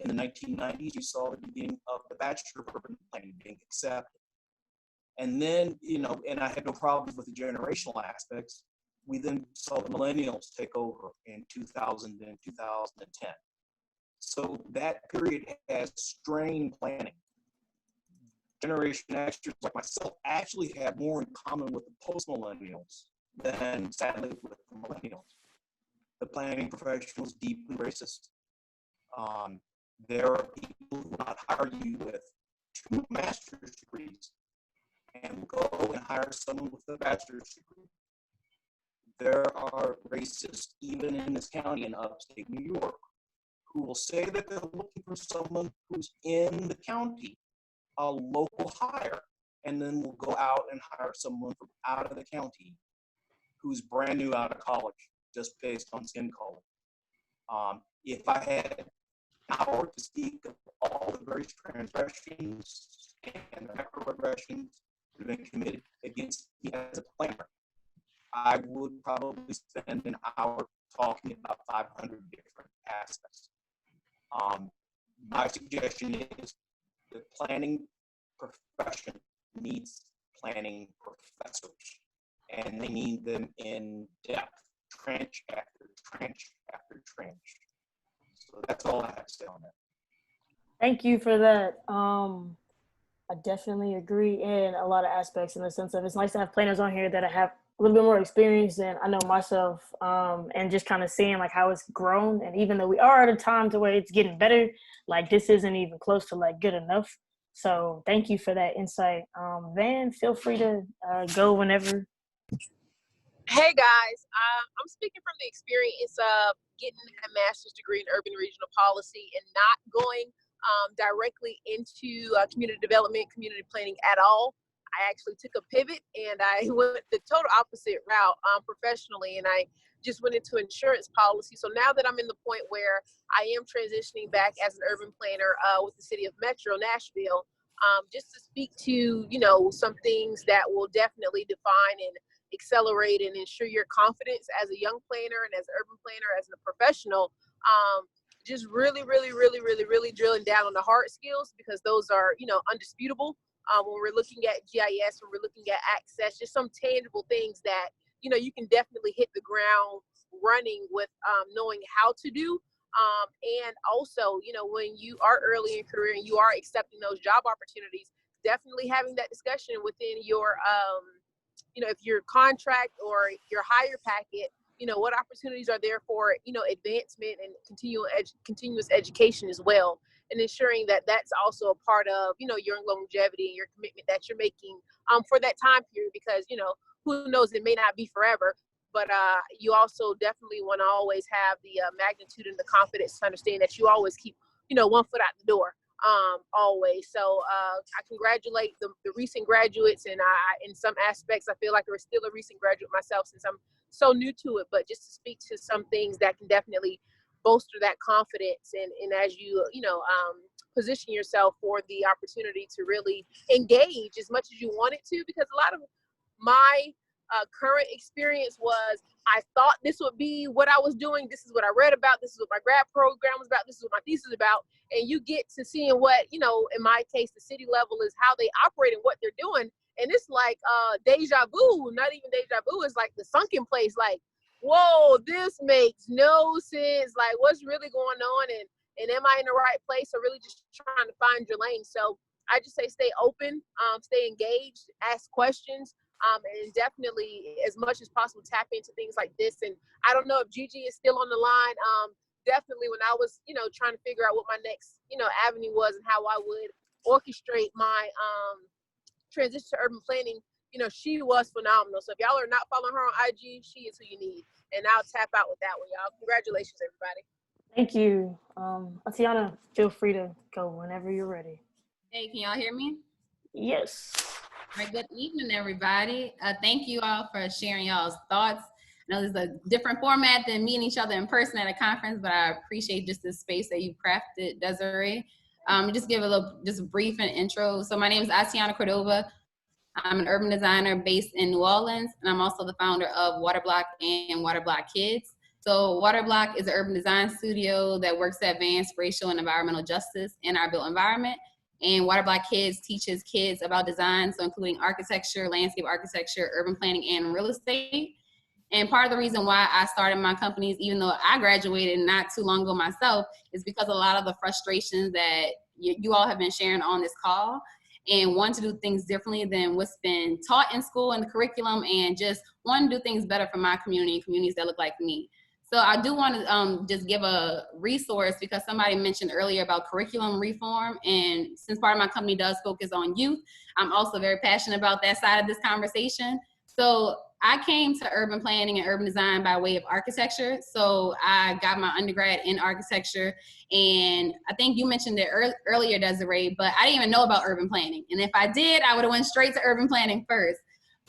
In the 1990s, you saw the beginning of the Bachelor of Urban Planning being accepted. And then, and I had no problems with the generational aspects. We then saw the millennials take over in 2000 and 2010. So that period has strained planning. Generation Xers like myself actually have more in common with the post-millennials than, sadly, with the millennials. The planning profession is deeply racist. There are people who will not hire you with 2 master's degrees and will go and hire someone with a bachelor's degree. There are racists, even in this county in upstate New York, who will say that they're looking for someone who's in the county, a local hire, and then will go out and hire someone from out of the county who's brand new out of college, just based on skin color. If I had an hour to speak of all the various transgressions and microaggressions have been committed against me as a planner, I would probably spend an hour talking about 500 different aspects. My suggestion is the planning profession needs planning professors, and they need them in depth, trench after trench after trench. So that's all I have to say on that. Thank you for that. I definitely agree in a lot of aspects, in the sense of it's nice to have planners on here that I have a little bit more experience than I know myself, and just kind of seeing like how it's grown. And even though we are at a time to where it's getting better, like this isn't even close to like good enough. So thank you for that insight. Van, feel free to go whenever. Hey guys, I'm speaking from the experience of getting a master's degree in urban and regional policy and not going directly into community development, community planning at all. I actually took a pivot and I went the total opposite route professionally, and I just went into insurance policy. So now that I'm in the point where I am transitioning back as an urban planner with the city of Metro Nashville, just to speak to, you know, some things that will definitely define and accelerate and ensure your confidence as a young planner and as an urban planner, as a professional, just really drilling down on the hard skills, because those are, you know, undisputable. When we're looking at GIS, when we're looking at access, just some tangible things that, you know, you can definitely hit the ground running with, knowing how to do. And also, you know, when you are early in career and you are accepting those job opportunities, definitely having that discussion within your, you know, if your contract or your hire packet, you know, what opportunities are there for, you know, advancement and continuous education as well, and ensuring that that's also a part of, you know, your longevity and your commitment that you're making for that time period, because, you know, who knows, it may not be forever, but you also definitely want to always have the magnitude and the confidence to understand that you always keep, you know, one foot out the door. Always. So I congratulate the recent graduates, and in some aspects I feel like I'm still a recent graduate myself since I'm so new to it, but just to speak to some things that can definitely bolster that confidence, and as you know, position yourself for the opportunity to really engage as much as you wanted to, because a lot of my current experience was, I thought this would be what I was doing. This is what I read about. This is what my grad program was about. This is what my thesis is about. And you get to seeing what, you know, in my case, the city level is how they operate and what they're doing. And it's like deja vu, not even deja vu. It's like the sunken place. Like, whoa, this makes no sense. Like, what's really going on? And am I in the right place? Or really just trying to find your lane. So I just say stay open, stay engaged, ask questions. And definitely, as much as possible, tap into things like this. And I don't know if Gigi is still on the line. Definitely, when I was, you know, trying to figure out what my next, you know, avenue was and how I would orchestrate my transition to urban planning, you know, she was phenomenal. So if y'all are not following her on IG, she is who you need. And I'll tap out with that one, y'all. Congratulations, everybody. Thank you. Atiana, feel free to go whenever you're ready. Hey, can y'all hear me? Yes. All right, good evening, everybody. Thank you all for sharing y'all's thoughts. I know this is a different format than meeting each other in person at a conference, but I appreciate just this space that you crafted, Desiree. Just give a brief intro. So my name is Atiana Cordova. I'm an urban designer based in New Orleans, and I'm also the founder of Waterblock and Waterblock Kids. So Waterblock is an urban design studio that works to advance racial and environmental justice in our built environment. And Waterblock Kids teaches kids about design, so including architecture, landscape architecture, urban planning, and real estate. And part of the reason why I started my companies, even though I graduated not too long ago myself, is because a lot of the frustrations that you all have been sharing on this call, and want to do things differently than what's been taught in school and the curriculum, and just want to do things better for my community and communities that look like me. So I do want to just give a resource, because somebody mentioned earlier about curriculum reform. And since part of my company does focus on youth, I'm also very passionate about that side of this conversation. So I came to urban planning and urban design by way of architecture. So I got my undergrad in architecture. And I think you mentioned it earlier, Desiree, but I didn't even know about urban planning. And if I did, I would have went straight to urban planning first.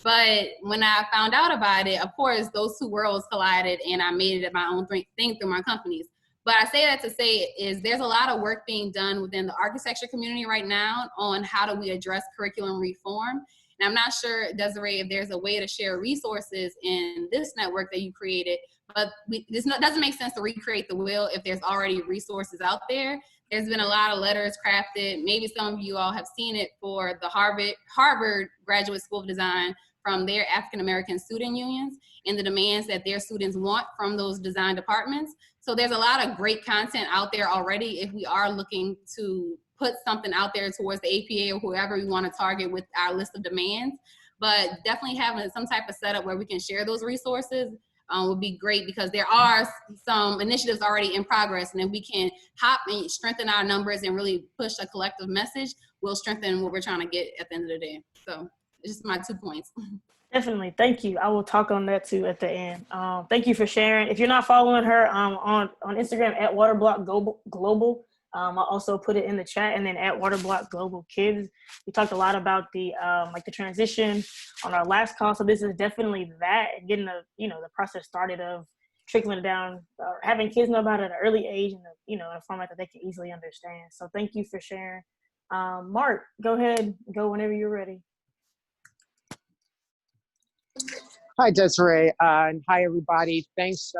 But when I found out about it, of course, those two worlds collided, and I made it my own thing through my companies. But I say that to say is there's a lot of work being done within the architecture community right now on how do we address curriculum reform. And I'm not sure, Desiree, if there's a way to share resources in this network that you created, but doesn't make sense to recreate the wheel if there's already resources out there. There's been a lot of letters crafted. Maybe some of you all have seen it for the Harvard Graduate School of Design from their African-American student unions and the demands that their students want from those design departments. So there's a lot of great content out there already if we are looking to put something out there towards the APA or whoever we want to target with our list of demands. But definitely having some type of setup where we can share those resources would be great, because there are some initiatives already in progress, and if we can hop and strengthen our numbers and really push a collective message, we'll strengthen what we're trying to get at the end of the day. So it's just my 2 points. Definitely. Thank you. I will talk on that too at the end. Thank you for sharing. If you're not following her on Instagram at Waterblock Global, I'll also put it in the chat, and then at Waterblock Global Kids. We talked a lot about the like the transition on our last call. So this is definitely that, and getting the process started of trickling down, having kids know about it at an early age, and in a format that they can easily understand. So thank you for sharing. Mark, go ahead, go whenever you're ready. Hi, Desiree, and hi, everybody. Thanks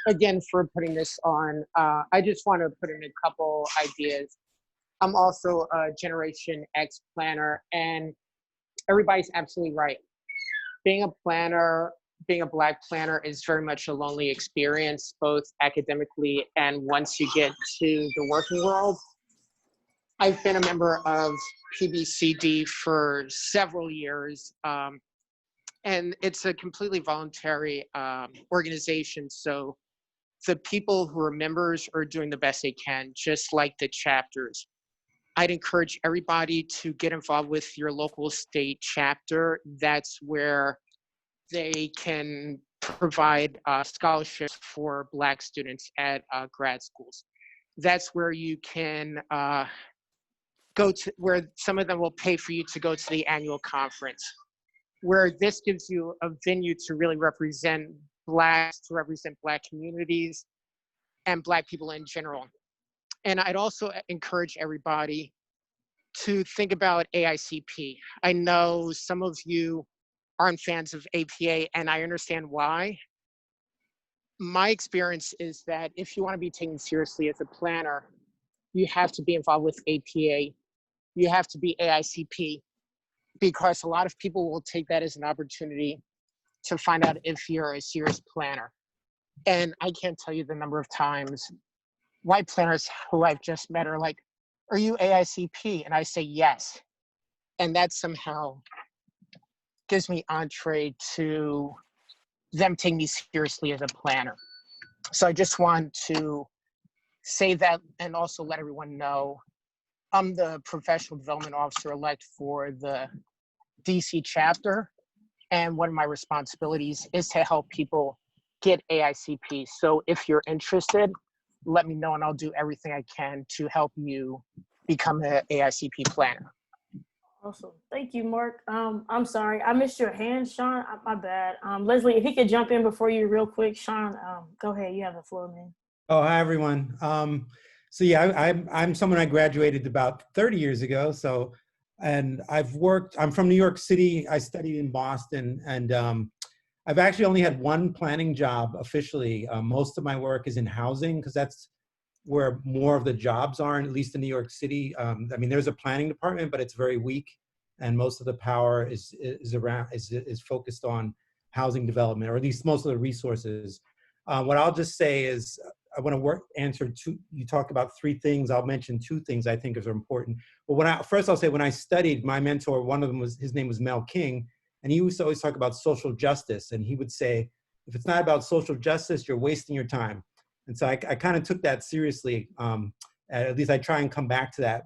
again for putting this on. I just want to put in a couple ideas. I'm also a Generation X planner, and everybody's absolutely right. Being a planner, being a Black planner is very much a lonely experience, both academically and once you get to the working world. I've been a member of PBCD for several years. And it's a completely voluntary organization. So the people who are members are doing the best they can, just like the chapters. I'd encourage everybody to get involved with your local state chapter. That's where they can provide scholarships for Black students at grad schools. That's where you can go to, where some of them will pay for you to go to the annual conference, where this gives you a venue to really represent Blacks, to represent Black communities and Black people in general. And I'd also encourage everybody to think about AICP. I know some of you aren't fans of APA, and I understand why. My experience is that if you want to be taken seriously as a planner, you have to be involved with APA. You have to be AICP, because a lot of people will take that as an opportunity to find out if you're a serious planner. And I can't tell you the number of times white planners who I've just met are like, "Are you AICP?" And I say yes. And that somehow gives me entree to them taking me seriously as a planner. So I just want to say that, and also let everyone know I'm the professional development officer elect for the DC chapter. And one of my responsibilities is to help people get AICP. So if you're interested, let me know and I'll do everything I can to help you become an AICP planner. Awesome. Thank you, Mark. I'm sorry, I missed your hand, Sean. My bad. Leslie, if he could jump in before you real quick. Sean, go ahead. You have the floor, man. Oh, hi, everyone. So yeah, I'm someone I graduated about 30 years ago. So, and I'm from New York City. I studied in Boston, and I've actually only had one planning job officially. Most of my work is in housing, because that's where more of the jobs are, at least in New York City. I mean, there's a planning department, but it's very weak, and most of the power is focused on housing development, or at least most of the resources. What I'll just say is, I want to answer two. You talked about three things. I'll mention two things I think are important. Well, first I'll say, when I studied, my mentor, one of them his name was Mel King, and he used to always talk about social justice, and he would say, if it's not about social justice, you're wasting your time. And so I kind of took that seriously. At least I try and come back to that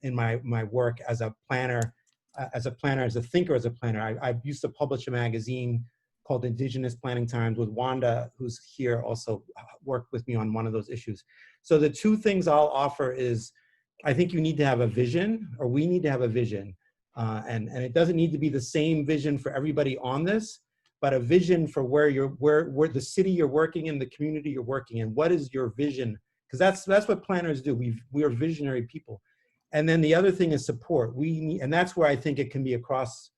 in my work as a planner, as a thinker, as a planner. I used to publish a magazine called Indigenous Planning Times with Wanda, who's here, also worked with me on one of those issues. So the two things I'll offer is, I think you need to have a vision, or we need to have a vision. And it doesn't need to be the same vision for everybody on this, but a vision for where the city you're working in, the community you're working in. What is your vision? Because that's what planners do. We are visionary people. And then the other thing is support. And that's where I think it can be across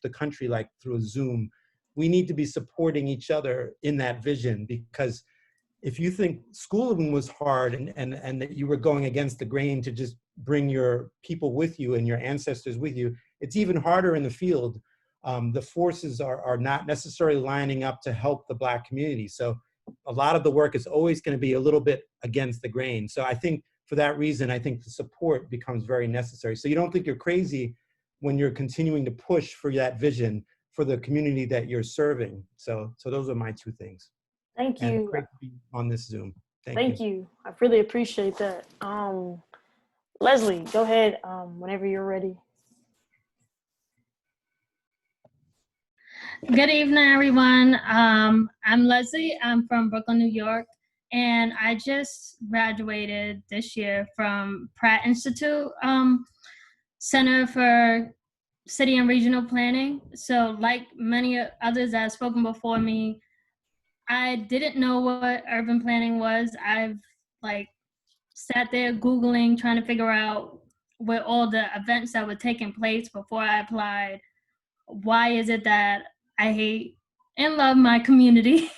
the country like through a Zoom. We need to be supporting each other in that vision, because if you think schooling was hard and that you were going against the grain to just bring your people with you and your ancestors with you, it's even harder in the field. The forces are not necessarily lining up to help the Black community. So a lot of the work is always going to be a little bit against the grain. So I think for that reason, I think the support becomes very necessary. So you don't think you're crazy when you're continuing to push for that vision for the community that you're serving. So those are my two things. Thank And you. great to be on this Zoom. Thank you. I really appreciate that. Leslie, go ahead whenever you're ready. Good evening, everyone. I'm Leslie. I'm from Brooklyn, New York, and I just graduated this year from Pratt Institute Center for City and Regional Planning. So like many others that have spoken before me, I didn't know what urban planning was. I've sat there Googling, trying to figure out where all the events that were taking place before I applied. Why is it that I hate and love my community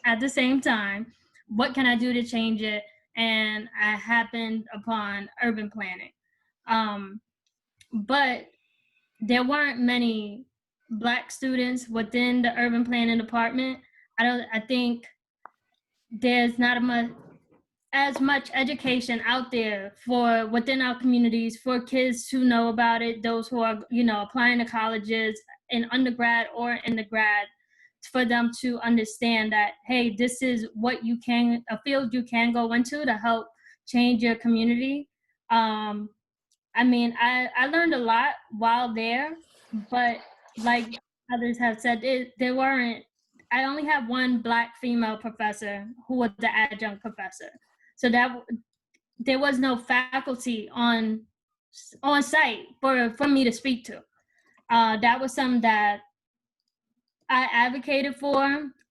at the same time? What can I do to change it? And I happened upon urban planning. But there weren't many Black students within the urban planning department. I think there's not as much education out there for within our communities for kids to know about it, those who are, applying to colleges in undergrad or in the grad, for them to understand that, hey, this is what a field you can go into to help change your community. I learned a lot while there, but like others have said, I only have one Black female professor who was the adjunct professor. So that there was no faculty on site for me to speak to. That was something that I advocated for.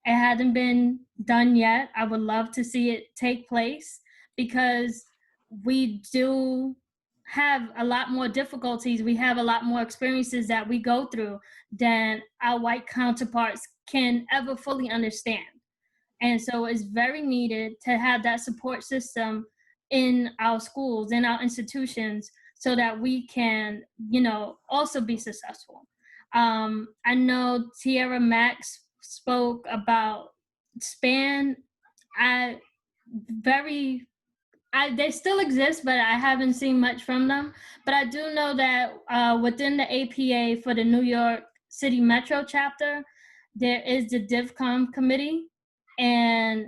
It hasn't been done yet. I would love to see it take place, because we do have a lot more difficulties. We have a lot more experiences that we go through than our white counterparts can ever fully understand. And so it's very needed to have that support system in our schools, in our institutions, so that we can, also be successful. I know Tierra Max spoke about SPAN. They still exist, but I haven't seen much from them. But I do know that within the APA for the New York City Metro chapter, there is the DivCom committee, and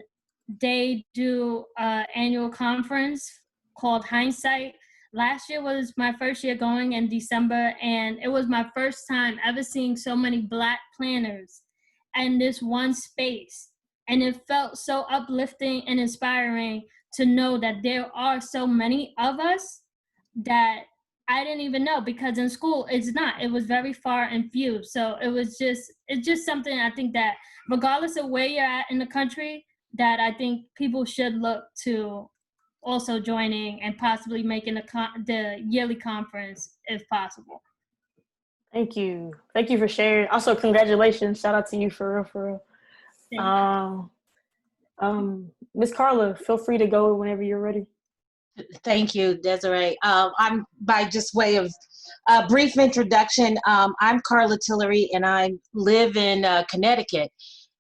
they do an annual conference called Hindsight. Last year was my first year going in December, and it was my first time ever seeing so many Black planners in this one space. And it felt so uplifting and inspiring to know that there are so many of us that I didn't even know, because in school it was very far and few. So it's just something I think that regardless of where you're at in the country, that I think people should look to also joining and possibly making the yearly conference if possible. Thank you for sharing. Also, congratulations, shout out to you for real. Ms. Carla, feel free to go whenever you're ready. Thank you, Desiree. I'm by just way of a brief introduction. I'm Carla Tillery, and I live in Connecticut.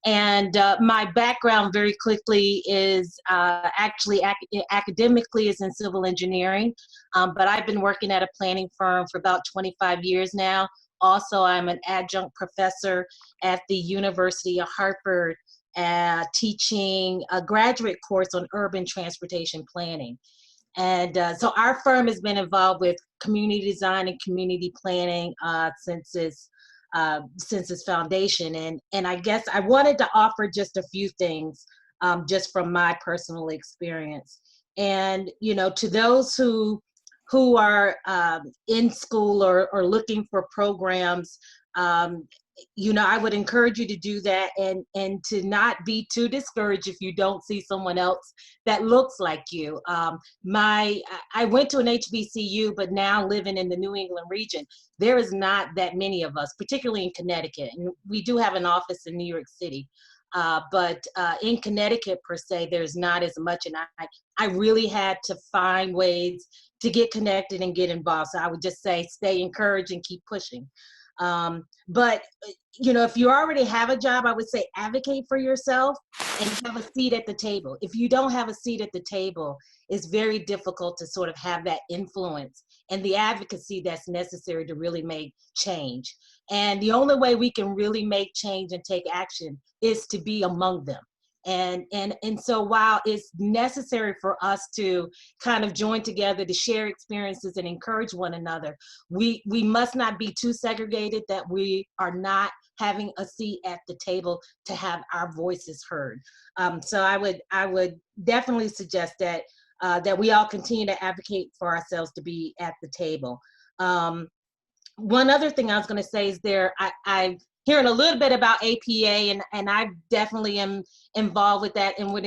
And my background very quickly is actually academically is in civil engineering, but I've been working at a planning firm for about 25 years now. Also, I'm an adjunct professor at the University of Hartford, teaching a graduate course on urban transportation planning. And so our firm has been involved with community design and community planning since its foundation. And I guess I wanted to offer just a few things just from my personal experience. And, to those who are in school or looking for programs, you know, I would encourage you to do that, and to not be too discouraged if you don't see someone else that looks like you. I went to an HBCU, but now living in the New England region, there is not that many of us, particularly in Connecticut. And we do have an office in New York City. But in Connecticut per se, there's not as much, and I really had to find ways to get connected and get involved. So I would just say stay encouraged and keep pushing. But you know, if you already have a job, I would say advocate for yourself and have a seat at the table. If you don't have a seat at the table, it's very difficult to sort of have that influence and the advocacy that's necessary to really make change. And the only way we can really make change and take action is to be among them. And so while it's necessary for us to kind of join together to share experiences and encourage one another, we must not be too segregated that we are not having a seat at the table to have our voices heard. So I would definitely suggest that that we all continue to advocate for ourselves to be at the table. One other thing I was going to say is I've hearing a little bit about APA, and I definitely am involved with that and would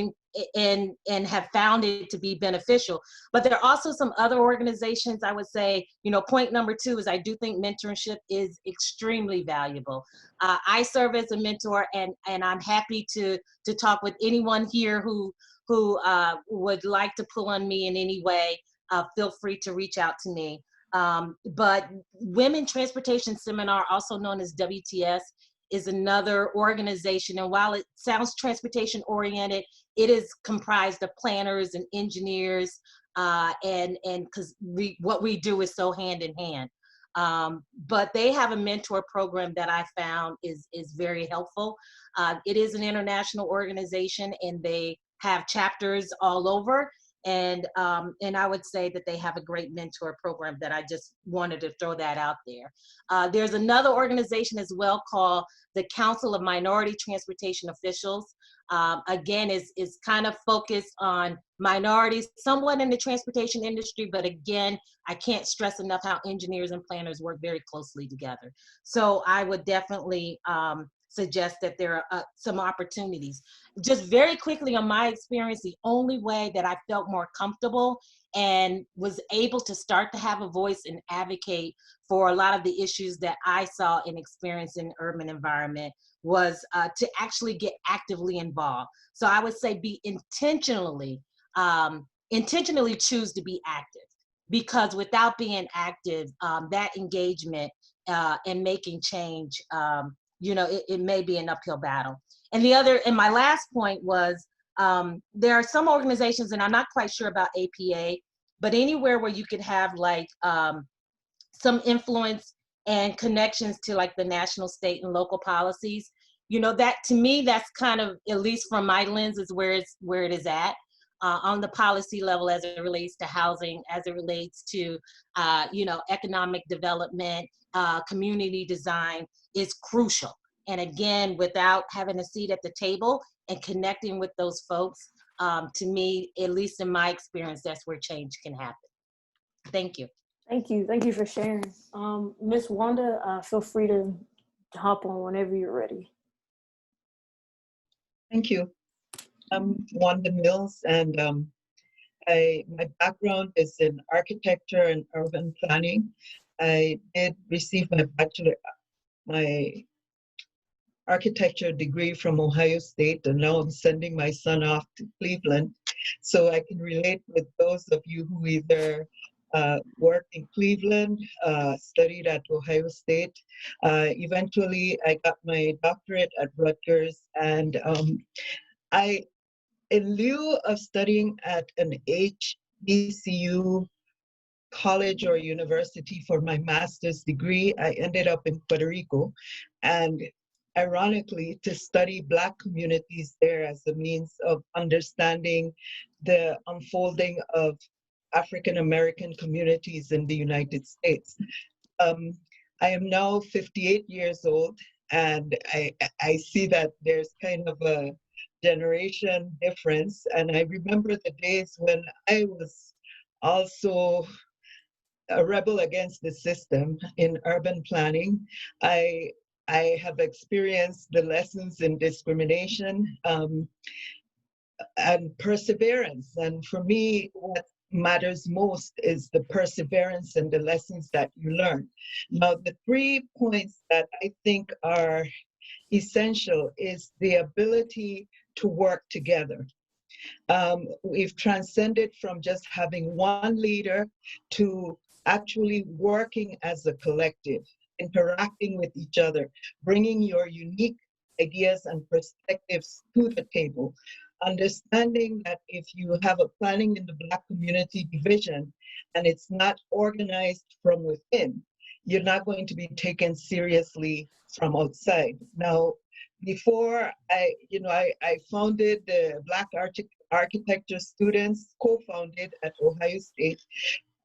and have found it to be beneficial. But there are also some other organizations. I would say, you know, point number 2 is I do think mentorship is extremely valuable. I serve as a mentor, and I'm happy to talk with anyone here who would like to pull on me in any way. Feel free to reach out to me. But Women Transportation Seminar, also known as WTS, is another organization. And while it sounds transportation oriented, it is comprised of planners and engineers, and because what we do is so hand in hand. But they have a mentor program that I found is very helpful. It is an international organization, and they have chapters all over. And I would say that they have a great mentor program that I just wanted to throw that out there. There's another organization as well called the Council of Minority Transportation Officials. Again, is kind of focused on minorities, somewhat in the transportation industry, but again, I can't stress enough how engineers and planners work very closely together. So I would definitely suggest that there are some opportunities. Just very quickly on my experience, the only way that I felt more comfortable and was able to start to have a voice and advocate for a lot of the issues that I saw and experienced in the urban environment was to actually get actively involved. So I would say be intentionally choose to be active, because without being active, that engagement and making change, you know, it may be an uphill battle. And my last point was, there are some organizations, and I'm not quite sure about APA, but anywhere where you could have like some influence and connections to like the national, state, and local policies, you know, that to me, that's kind of, at least from my lens, is where it is at. On the policy level, as it relates to housing, as it relates to, you know, economic development, community design is crucial. And again, without having a seat at the table and connecting with those folks, to me, at least in my experience, that's where change can happen. Thank you. Thank you for sharing. Miss Wanda, feel free to hop on whenever you're ready. Thank you. I'm Wanda Mills, and my background is in architecture and urban planning. I did receive my architecture degree from Ohio State, and now I'm sending my son off to Cleveland, so I can relate with those of you who either worked in Cleveland, studied at Ohio State. Eventually, I got my doctorate at Rutgers, and in lieu of studying at an HBCU college or university for my master's degree, I ended up in Puerto Rico, and ironically, to study Black communities there as a means of understanding the unfolding of African American communities in the United States. I am now 58 years old, and I see that there's kind of a generation difference. And I remember the days when I was also a rebel against the system in urban planning. I I have experienced the lessons in discrimination and perseverance. And for me, what matters most is the perseverance and the lessons that you learn. Now, the 3 points that I think are essential is the ability to work together. We've transcended from just having one leader to actually working as a collective, interacting with each other, bringing your unique ideas and perspectives to the table, understanding that if you have a planning in the Black community division and it's not organized from within, you're not going to be taken seriously from outside. Now, before I founded the Black Architecture Students, co-founded at Ohio State,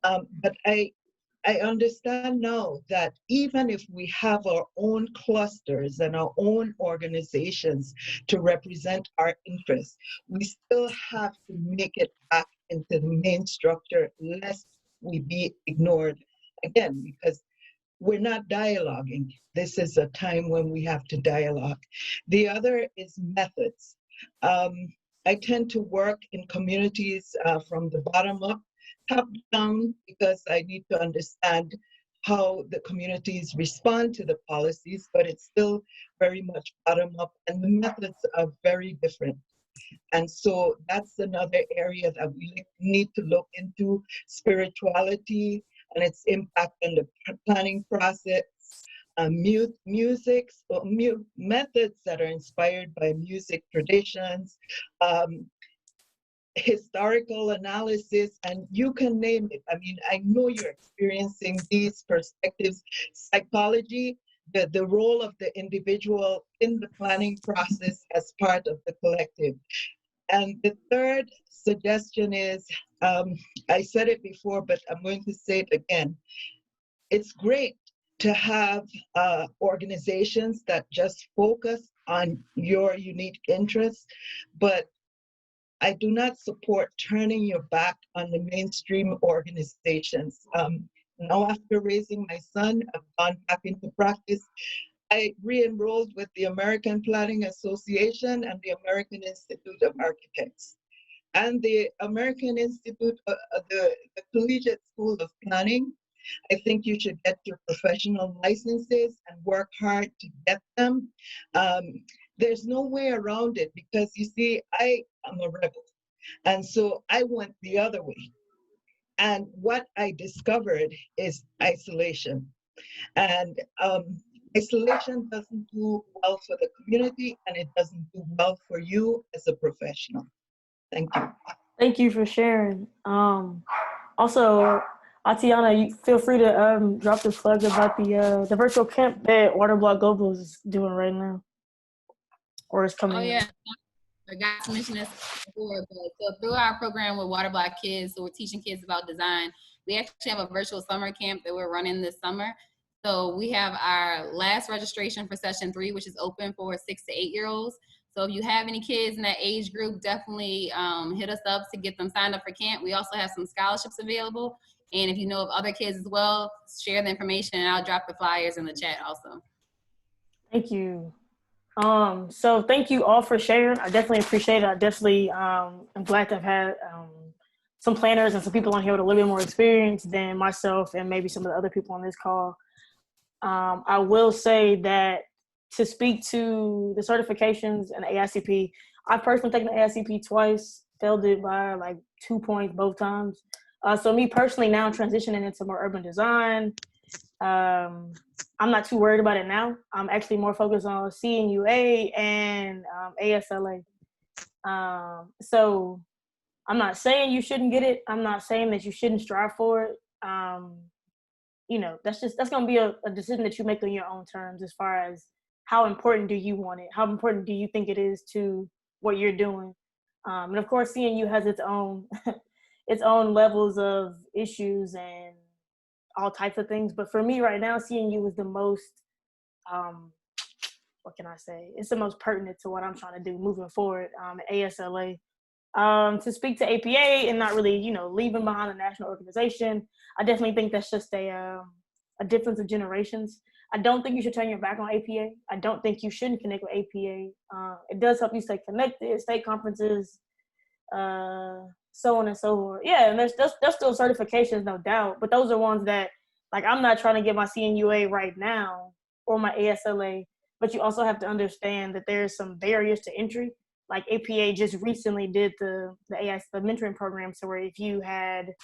but I understand now that even if we have our own clusters and our own organizations to represent our interests, we still have to make it back into the main structure lest we be ignored again, because we're not dialoguing. This is a time when we have to dialogue. The other is methods. I tend to work in communities from the bottom up, top down, because I need to understand how the communities respond to the policies, but it's still very much bottom up, and the methods are very different. And so that's another area that we need to look into: spirituality and its impact on the planning process, methods that are inspired by music traditions, historical analysis, and you can name it. I mean, I know you're experiencing these perspectives. Psychology, the role of the individual in the planning process as part of the collective. And the third suggestion is, I said it before, but I'm going to say it again. It's great to have organizations that just focus on your unique interests, but I do not support turning your back on the mainstream organizations. Now, after raising my son, I've gone back into practice. I re-enrolled with the American Planning Association and the American Institute of Architects. And the American Institute, the Collegiate School of Planning. I think you should get your professional licenses and work hard to get them. There's no way around it, because you see, I am a rebel. And so I went the other way. And what I discovered is isolation. And isolation doesn't do well for the community, and it doesn't do well for you as a professional. Thank you. Thank you for sharing. Also, Atiana, you feel free to drop the plug about the virtual camp that Waterblock Global is doing right now, or is coming. Oh yeah, I forgot to mention this before, but so through our program with Waterblock Kids, so we're teaching kids about design. We actually have a virtual summer camp that we're running this summer. So we have our last registration for session 3, which is open for 6 to 8-year-olds. So if you have any kids in that age group, definitely hit us up to get them signed up for camp. We also have some scholarships available. And if you know of other kids as well, share the information, and I'll drop the flyers in the chat also. Thank you. So thank you all for sharing. I definitely appreciate it. I definitely am glad to have had some planners and some people on here with a little bit more experience than myself and maybe some of the other people on this call. I will say that to speak to the certifications and the AICP, I've personally taken the AICP twice, failed it by like 2 points both times. So me personally now transitioning into more urban design, I'm not too worried about it now. I'm actually more focused on CNUA and ASLA. So I'm not saying you shouldn't get it. I'm not saying that you shouldn't strive for it. You know, that's going to be a decision that you make on your own terms, as far as how important do you want it? How important do you think it is to what you're doing? And of course, CNU has its own its own levels of issues and all types of things. But for me right now, CNU is the most, what can I say? It's the most pertinent to what I'm trying to do moving forward at ASLA. To speak to APA and not really, you know, leaving behind a national organization, I definitely think that's just a difference of generations. I don't think you should turn your back on APA. I don't think you shouldn't connect with APA. It does help you stay connected, state conferences, so on and so forth. Yeah, and there's still certifications, no doubt, but those are ones that, like, I'm not trying to get my CNUA right now or my ASLA, but you also have to understand that there's some barriers to entry. Like APA just recently did the mentoring program, so where if you had,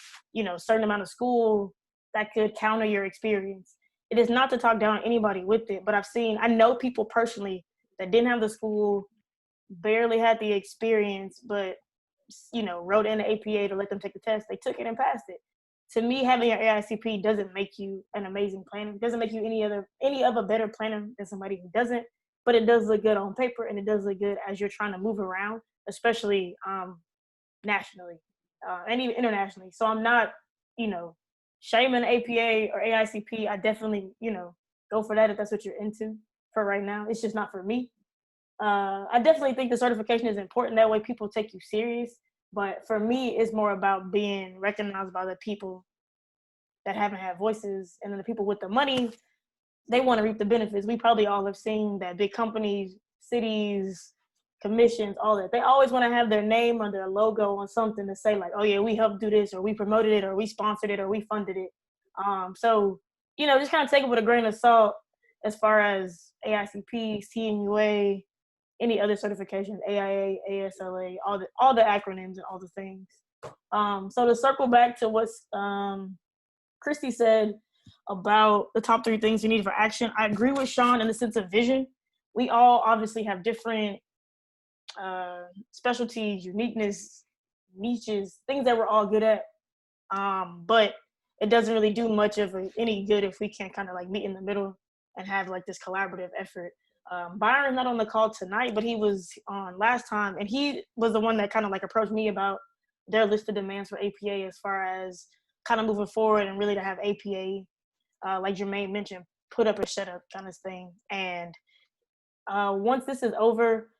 certain amount of school, that could counter your experience. It is not to talk down anybody with it, but I know people personally that didn't have the school, barely had the experience, but wrote in the APA to let them take the test. They took it and passed it. To me, having your AICP doesn't make you an amazing planner. It doesn't make you any of a better planner than somebody who doesn't, but it does look good on paper, and it does look good as you're trying to move around, especially nationally and even internationally. So I'm not, shaming APA or AICP. I definitely, go for that if that's what you're into for right now. It's just not for me. I definitely think the certification is important. That way people take you serious. But for me, it's more about being recognized by the people that haven't had voices. And then the people with the money, they want to reap the benefits. We probably all have seen that big companies, cities, commissions, all that. They always want to have their name or their logo on something to say like, oh yeah, we helped do this, or we promoted it, or we sponsored it, or we funded it. So, just kind of take it with a grain of salt as far as AICP, CNUA, any other certifications, AIA, ASLA, all the acronyms and all the things. So to circle back to what Christy said about the top 3 things you need for action, I agree with Sean in the sense of vision. We all obviously have different specialties, uniqueness, niches, things that we're all good at. But it doesn't really do much of any good if we can't kind of like meet in the middle and have like this collaborative effort. Byron's not on the call tonight, but he was on last time, and he was the one that kind of like approached me about their list of demands for APA as far as kind of moving forward and really to have APA, like Jermaine mentioned, put up or shut up kind of thing. And once this is over,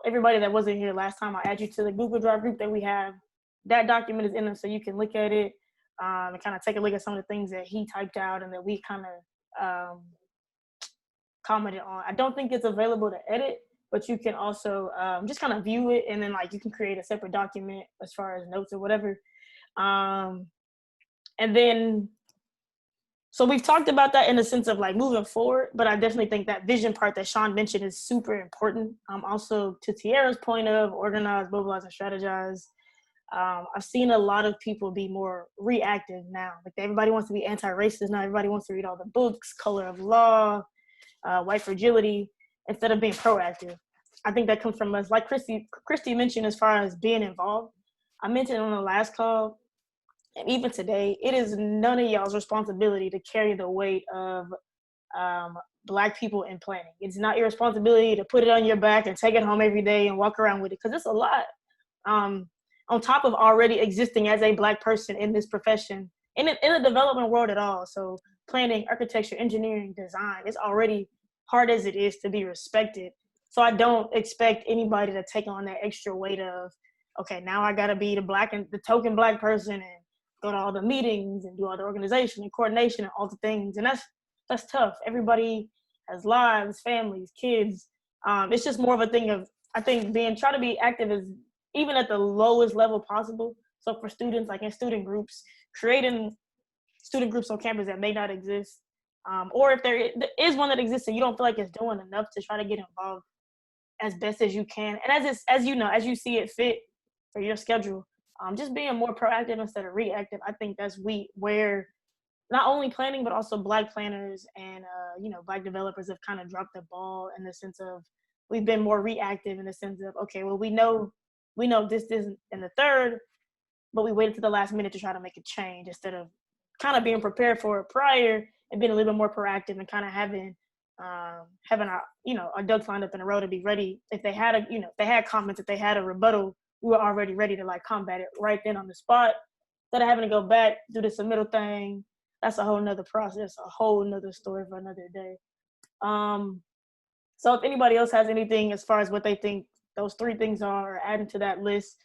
everybody that wasn't here last time, I'll add you to the Google Drive group that we have. That document is in there so you can look at it and kind of take a look at some of the things that he typed out and that we kind of commented on. I don't think it's available to edit, but you can also just kind of view it, and then like you can create a separate document as far as notes or whatever. And then, so we've talked about that in the sense of like moving forward, but I definitely think that vision part that Sean mentioned is super important. Also to Tiara's point of organize, mobilize, and strategize. I've seen a lot of people be more reactive now. Like everybody wants to be anti-racist now. Everybody wants to read all the books, Color of Law, White Fragility, instead of being proactive. I think that comes from us. Like Christy mentioned as far as being involved. I mentioned on the last call, and even today, it is none of y'all's responsibility to carry the weight of Black people in planning. It's not your responsibility to put it on your back and take it home every day and walk around with it, because it's a lot. On top of already existing as a Black person in this profession, in the development world at all. So planning, architecture, engineering, design, it's already hard as it is to be respected. So I don't expect anybody to take on that extra weight of, okay, now I gotta be the token Black person and go to all the meetings and do all the organization and coordination and all the things. And that's tough. Everybody has lives, families, kids. It's just more of a thing of, I think, try to be active is even at the lowest level possible. So for students, like in student groups, creating student groups on campus that may not exist, or if there is one that exists and you don't feel like it's doing enough, to try to get involved as best as you can. And as you see it fit for your schedule, just being more proactive instead of reactive. I think that's where not only planning, but also Black planners and Black developers have kind of dropped the ball, in the sense of we've been more reactive in the sense of, okay, well, we know this and the third, but we waited to the last minute to try to make a change instead of kind of being prepared for it prior and being a little bit more proactive and kind of having our ducks lined up in a row to be ready. If they had if they had comments, if they had a rebuttal, we were already ready to like combat it right then on the spot, instead of having to go back, do the submittal thing. That's a whole nother process, a whole nother story for another day. So if anybody else has anything as far as what they think those 3 things are, or adding to that list,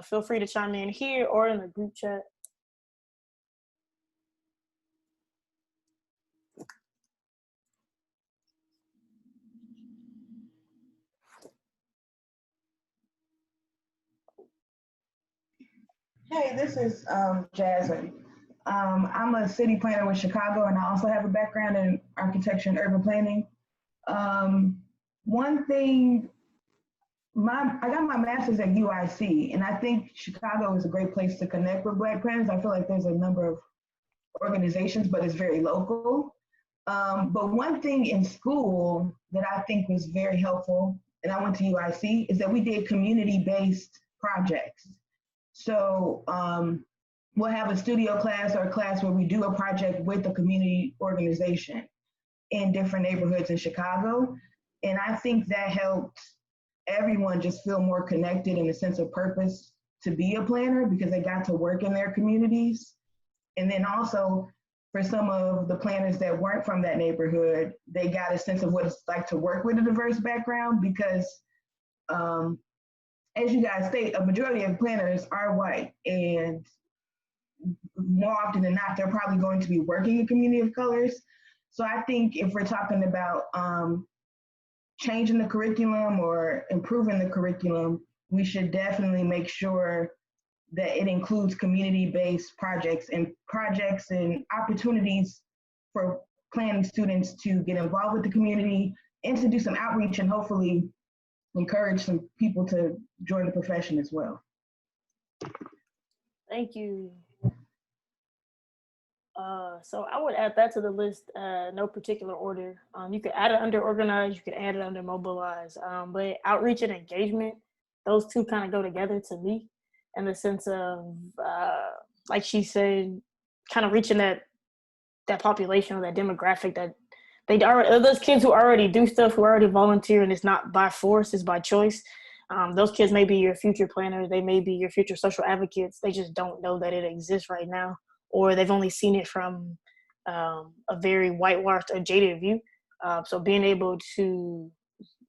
feel free to chime in here or in the group chat. Hey, this is Jasmine. I'm a city planner with Chicago, and I also have a background in architecture and urban planning. One thing, I got my master's at UIC, and I think Chicago is a great place to connect with Black planners. I feel like there's a number of organizations, but it's very local. But one thing in school that I think was very helpful, and I went to UIC, is that we did community-based projects. So we'll have a studio class or a class where we do a project with a community organization in different neighborhoods in Chicago. And I think that helped everyone just feel more connected in a sense of purpose to be a planner because they got to work in their communities. And then also for some of the planners that weren't from that neighborhood, they got a sense of what it's like to work with a diverse background because as you guys state, a majority of planners are white, and more often than not, they're probably going to be working in community of colors. So I think if we're talking about changing the curriculum or improving the curriculum, we should definitely make sure that it includes community-based projects and opportunities for planning students to get involved with the community and to do some outreach and hopefully encourage some people to join the profession as well. Thank you. So I would add that to the list, no particular order. You could add it under organize, you could add it under mobilize, but outreach and engagement, those two kind of go together to me in the sense of, like she said, kind of reaching that population or that demographic that they are, those kids who already do stuff, who already volunteer, and it's not by force, it's by choice. Those kids may be your future planners, they may be your future social advocates, they just don't know that it exists right now, or they've only seen it from a very whitewashed or jaded view. So being able to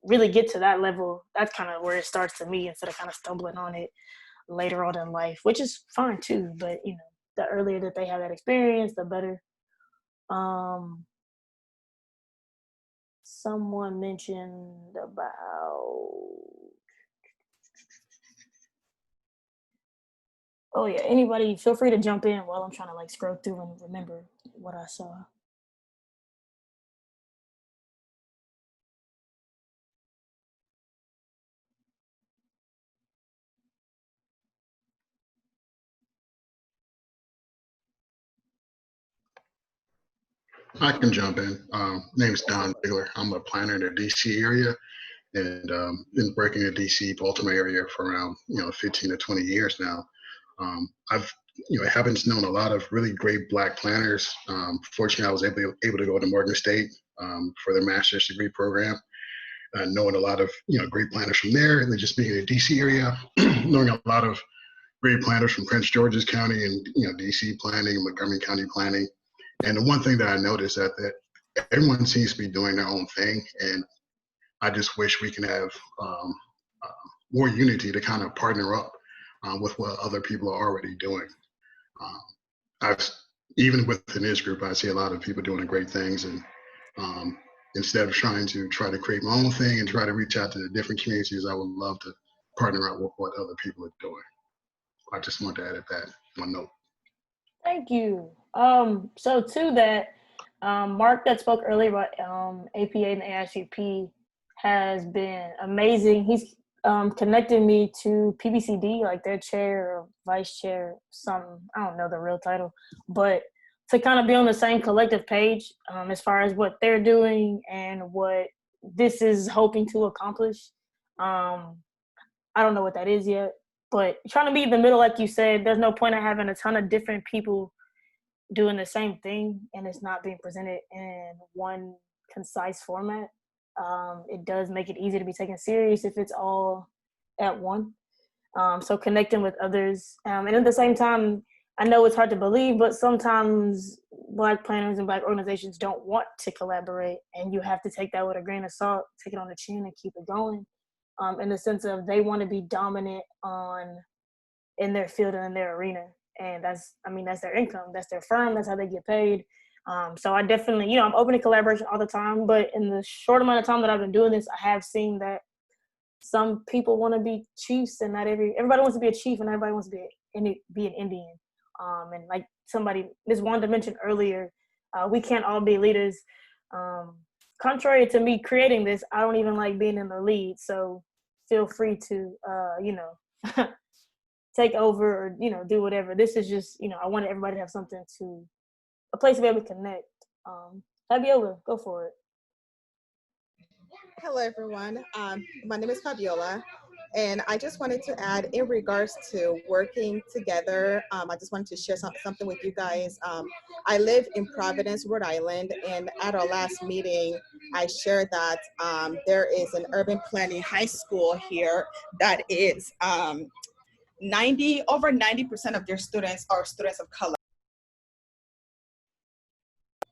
really get to that level, that's kind of where it starts to me instead of kind of stumbling on it later on in life, which is fine too, but you know, the earlier that they have that experience, the better. Someone mentioned about, oh yeah, anybody feel free to jump in while I'm trying to like scroll through and remember what I saw. I can jump in. Name's Don Bigler. I'm a planner in the DC area and been working in the DC, Baltimore area for around 15 to 20 years now. I've happens to know a lot of really great Black planners. Fortunately, I was able to go to Morgan State for their master's degree program, knowing a lot of great planners from there, and then just being in the DC area, knowing a lot of great planners from Prince George's County and DC planning, Montgomery County planning. And the one thing that I noticed that everyone seems to be doing their own thing, and I just wish we can have more unity to kind of partner up with what other people are already doing. Even within this group, I see a lot of people doing great things, and instead of trying to create my own thing and try to reach out to the different communities, I would love to partner up with what other people are doing. I just want to add that one note. Thank you. So to that, Mark that spoke earlier about APA and AICP has been amazing. He's connected me to PBCD, like their chair or vice chair, I don't know the real title, but to kind of be on the same collective page as far as what they're doing and what this is hoping to accomplish. I don't know what that is yet, but trying to be in the middle, like you said, there's no point in having a ton of different people doing the same thing and it's not being presented in one concise format. It does make it easy to be taken serious if it's all at one. So connecting with others. And at the same time, I know it's hard to believe, but sometimes Black planners and Black organizations don't want to collaborate, and you have to take that with a grain of salt, take it on the chin and keep it going. In the sense of they want to be dominant in their field and in their arena. And that's their income, that's their firm, that's how they get paid. So I definitely, I'm open to collaboration all the time, but in the short amount of time that I've been doing this, I have seen that some people want to be chiefs and not everybody wants to be a chief and everybody wants to be be an Indian. And like Ms. Wanda mentioned earlier, we can't all be leaders. Contrary to me creating this, I don't even like being in the lead. So feel free to, take over or, do whatever. This is just, I wanted everybody to have a place to be able to connect. Fabiola, go for it. Hello, everyone. My name is Fabiola, and I just wanted to add in regards to working together, I just wanted to share something with you guys. I live in Providence, Rhode Island, and at our last meeting, I shared that there is an urban planning high school here that is over 90% of their students are students of color.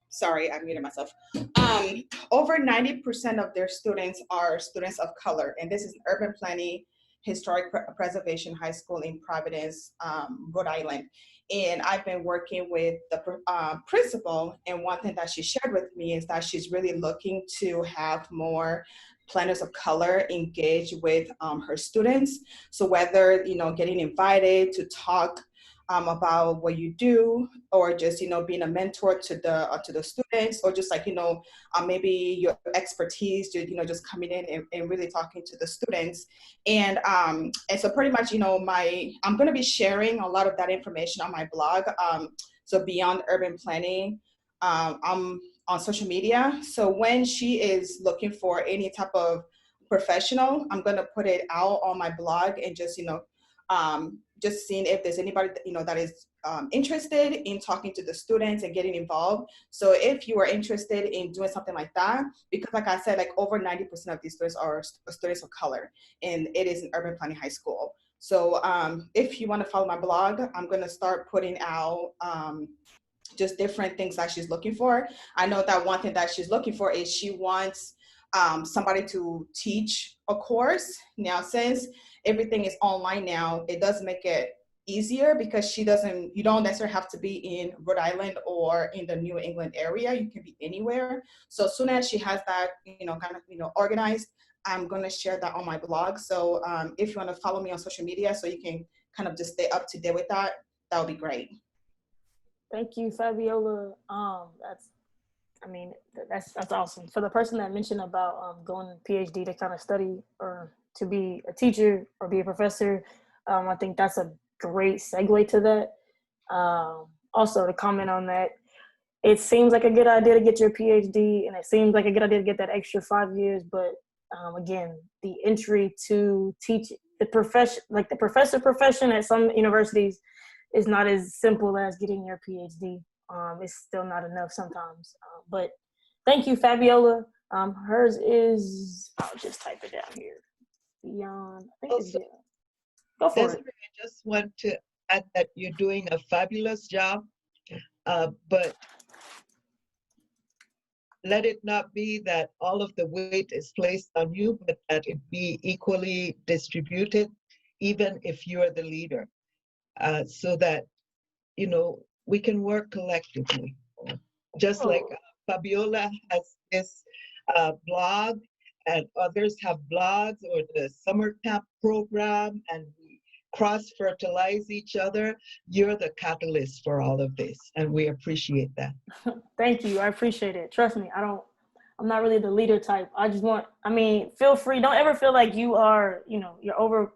Sorry, I muted myself. Over 90% of their students are students of color, and this is urban planning historic preservation high school in Providence, Rhode Island. And I've been working with the principal, and one thing that she shared with me is that she's really looking to have more planners of color engage with her students. So whether, getting invited to talk about what you do, or just being a mentor to the students, or just like maybe your expertise, just coming in and really talking to the students. And so pretty much I'm going to be sharing a lot of that information on my blog. So Beyond Urban Planning, I'm on social media. So when she is looking for any type of professional, I'm going to put it out on my blog, and just seeing if there's anybody that is interested in talking to the students and getting involved. So if you are interested in doing something like that, because like I said, like over 90% of these students are students of color, and it is an urban planning high school. So if you want to follow my blog, I'm going to start putting out just different things that she's looking for. I know that one thing that she's looking for is she wants somebody to teach a course. Now, since everything is online now, it does make it easier, because you don't necessarily have to be in Rhode Island or in the New England area. You can be anywhere. So as soon as she has that, organized, I'm going to share that on my blog. So if you want to follow me on social media so you can kind of just stay up to date with that, that would be great. Thank you, Fabiola. That's awesome. For the person that mentioned about going to PhD to kind of study or to be a teacher or be a professor, I think that's a great segue to that. Also, to comment on that, it seems like a good idea to get your PhD, and it seems like a good idea to get that extra 5 years. But again, the entry to teach the profession, like the professor profession at some universities, is not as simple as getting your PhD. It's still not enough sometimes. But thank you, Fabiola. Hers is, I'll just type it down here. Beyond, I think it's Beyond. Go for it. I just want to add that you're doing a fabulous job, but let it not be that all of the weight is placed on you, but that it be equally distributed, even if you're the leader, so that, we can work collectively. Just like Fabiola has this blog, and others have blogs, or the summer camp program, and we cross-fertilize each other. You're the catalyst for all of this, and we appreciate that. Thank you. I appreciate it. Trust me, I'm not really the leader type. Feel free. Don't ever feel like you are, you're over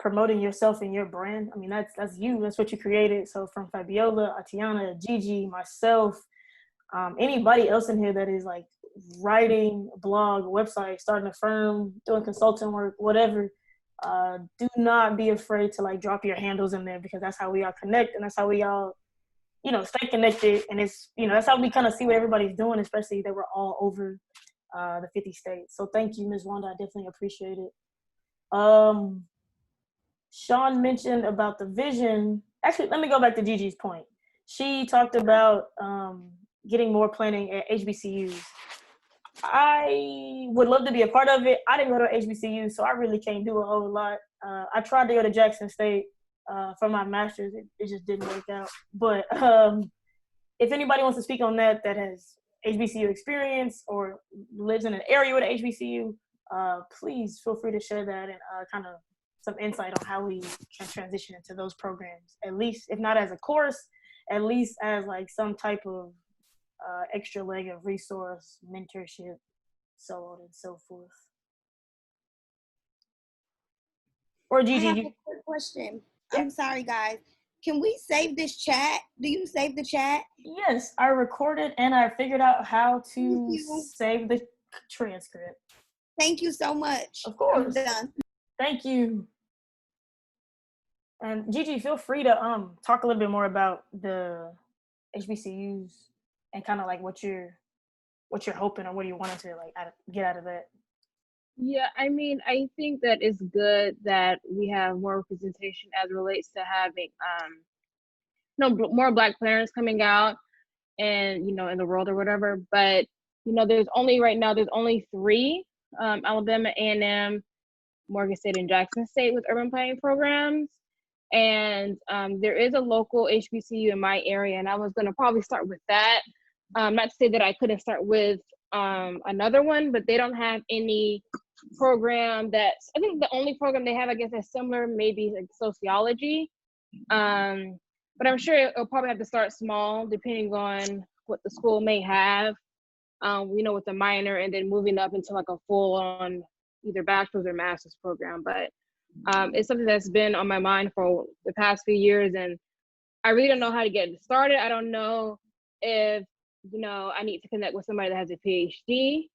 promoting yourself and your brand. That's you. That's what you created. So from Fabiola, Atiana, Gigi, myself, anybody else in here that is like writing a blog, a website, starting a firm, doing consulting work, whatever, do not be afraid to like drop your handles in there, because that's how we all connect, and that's how we all, stay connected. And it's, that's how we kind of see what everybody's doing, especially that we're all over the 50 states. So thank you, Ms. Wanda. I definitely appreciate it. Sean mentioned about the vision. Actually, let me go back to Gigi's point. She talked about getting more planning at HBCUs. I would love to be a part of it. I didn't go to HBCU, so I really can't do a whole lot. I tried to go to Jackson State for my master's. It just didn't work out. But if anybody wants to speak on that has HBCU experience or lives in an area with an HBCU, please feel free to share that and kind of some insight on how we can transition into those programs, at least if not as a course, at least as like some type of extra leg of resource, mentorship, so on and so forth. Or I Gigi, have you, a quick question. I'm sorry, guys. Can we save this chat? Do you save the chat? yes, I recorded and I figured out how to save the transcript. Thank you so much. Of course. I'm done. Thank you. And Gigi, feel free to talk a little bit more about the HBCUs and kind of like what you're hoping or what you wanted to like get out of that. Yeah, I mean, I think that it's good that we have more representation as it relates to having, more Black planners coming out and, in the world or whatever. But, there's only 3, Alabama A&M, Morgan State, and Jackson State with urban planning programs. And there is a local HBCU in my area, and I was going to probably start with that. Not to say that I couldn't start with another one, but they don't have any program that's, I think the only program they have, I guess, that's similar, maybe like sociology. But I'm sure it'll probably have to start small, depending on what the school may have, with a minor, and then moving up into like a full-on either bachelor's or master's program. But it's something that's been on my mind for the past few years, and I really don't know how to get it started. I don't know if, I need to connect with somebody that has a PhD,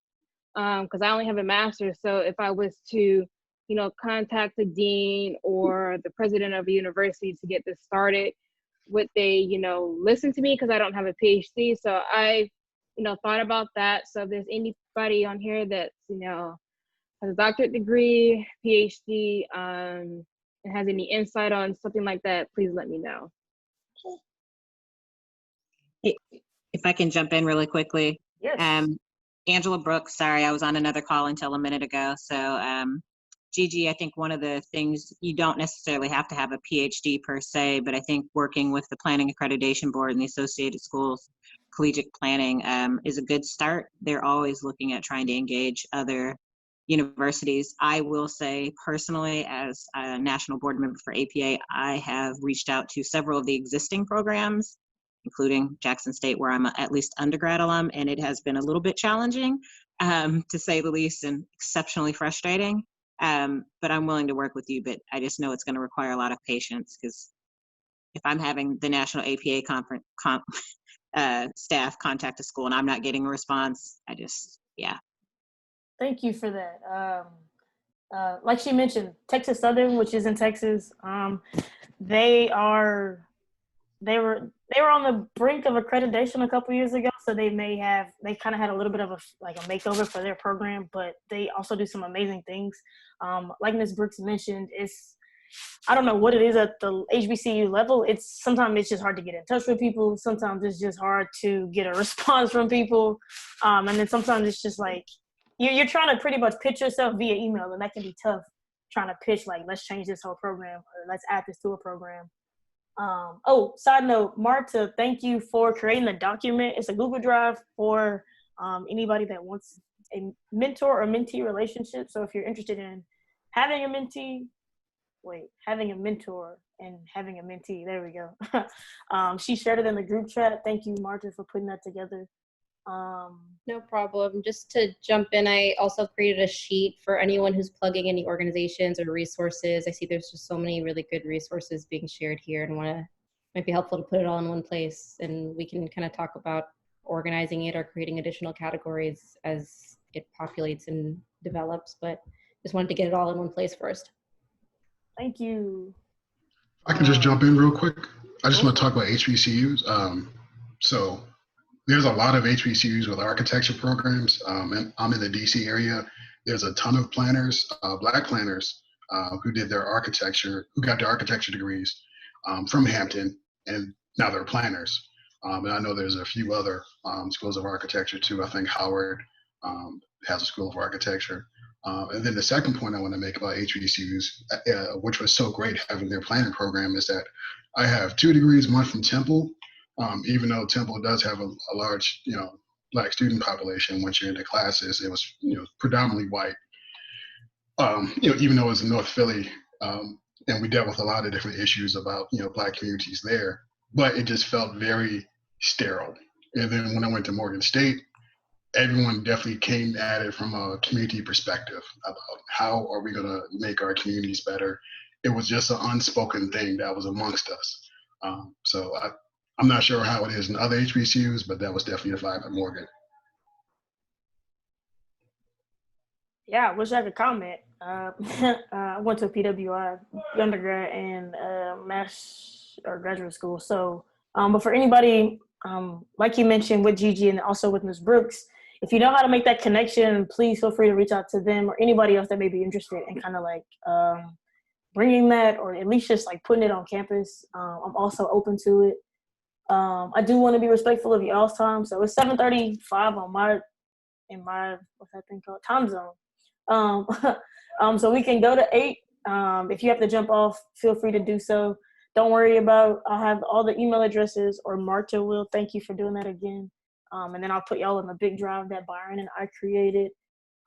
because I only have a master's. So if I was to, contact the dean or the president of a university to get this started, would they, listen to me because I don't have a PhD? So I, thought about that. So if there's anybody on here that's, has a doctorate degree, PhD, and has any insight on something like that, please let me know. If I can jump in really quickly. Yes. Angela Brooks, sorry, I was on another call until a minute ago. So Gigi, I think one of the things, you don't necessarily have to have a PhD per se, but I think working with the Planning Accreditation Board and the Associated Schools Collegiate Planning is a good start. They're always looking at trying to engage other universities. I will say personally, as a national board member for APA, I have reached out to several of the existing programs, including Jackson State, where I'm at least undergrad alum, and it has been a little bit challenging, to say the least, and exceptionally frustrating. But I'm willing to work with you, but I just know it's going to require a lot of patience, because if I'm having the National APA conference staff contact a school and I'm not getting a response, yeah. Thank you for that. Like she mentioned, Texas Southern, which is in Texas, they were on the brink of accreditation a couple years ago, so they kind of had a little bit of a makeover for their program, but they also do some amazing things. Like Ms. Brooks mentioned, I don't know what it is at the HBCU level. Sometimes it's just hard to get in touch with people. Sometimes it's just hard to get a response from people. And then sometimes it's just like, you're trying to pretty much pitch yourself via email, and that can be tough, trying to pitch like, let's change this whole program, or let's add this to a program. Side note, Marta, thank you for creating the document. It's a Google Drive for anybody that wants a mentor or mentee relationship. So if you're interested in having a mentor and having a mentee, there we go. She shared it in the group chat. Thank you, Marta, for putting that together. No problem. Just to jump in, I also created a sheet for anyone who's plugging any organizations or resources. I see there's just so many really good resources being shared here, and might be helpful to put it all in one place, and we can kind of talk about organizing it or creating additional categories as it populates and develops, but just wanted to get it all in one place first. Thank you. I can just jump in real quick. I just want to talk about HBCUs. So there's a lot of HBCUs with architecture programs, and I'm in the DC area. There's a ton of planners, Black planners, who got their architecture degrees from Hampton, and now they're planners. And I know there's a few other schools of architecture too. I think Howard has a school of architecture. And then the second point I want to make about HBCUs, which was so great having their planning program, is that I have 2 degrees, one from Temple. Even though Temple does have a large, Black student population, once you're in the classes, it was, predominantly white. Even though it was in North Philly, And we dealt with a lot of different issues about, Black communities there, but it just felt very sterile. And then when I went to Morgan State, everyone definitely came at it from a community perspective about how are we going to make our communities better. It was just an unspoken thing that was amongst us. So I'm not sure how it is in other HBCUs, but that was definitely the vibe at Morgan. Yeah, I wish I could comment. I went to PWI undergrad and mass or graduate school. So, but for anybody, like you mentioned with Gigi and also with Ms. Brooks, if you know how to make that connection, please feel free to reach out to them or anybody else that may be interested in kind of like bringing that, or at least just like putting it on campus. I'm also open to it. I do want to be respectful of y'all's time. So it's 7:35 in my what's that thing called, time zone. So we can go to 8. If you have to jump off, feel free to do so. Don't worry about, I'll have all the email addresses, or Marta will. Thank you for doing that again. And then I'll put y'all in the big drive that Byron and I created.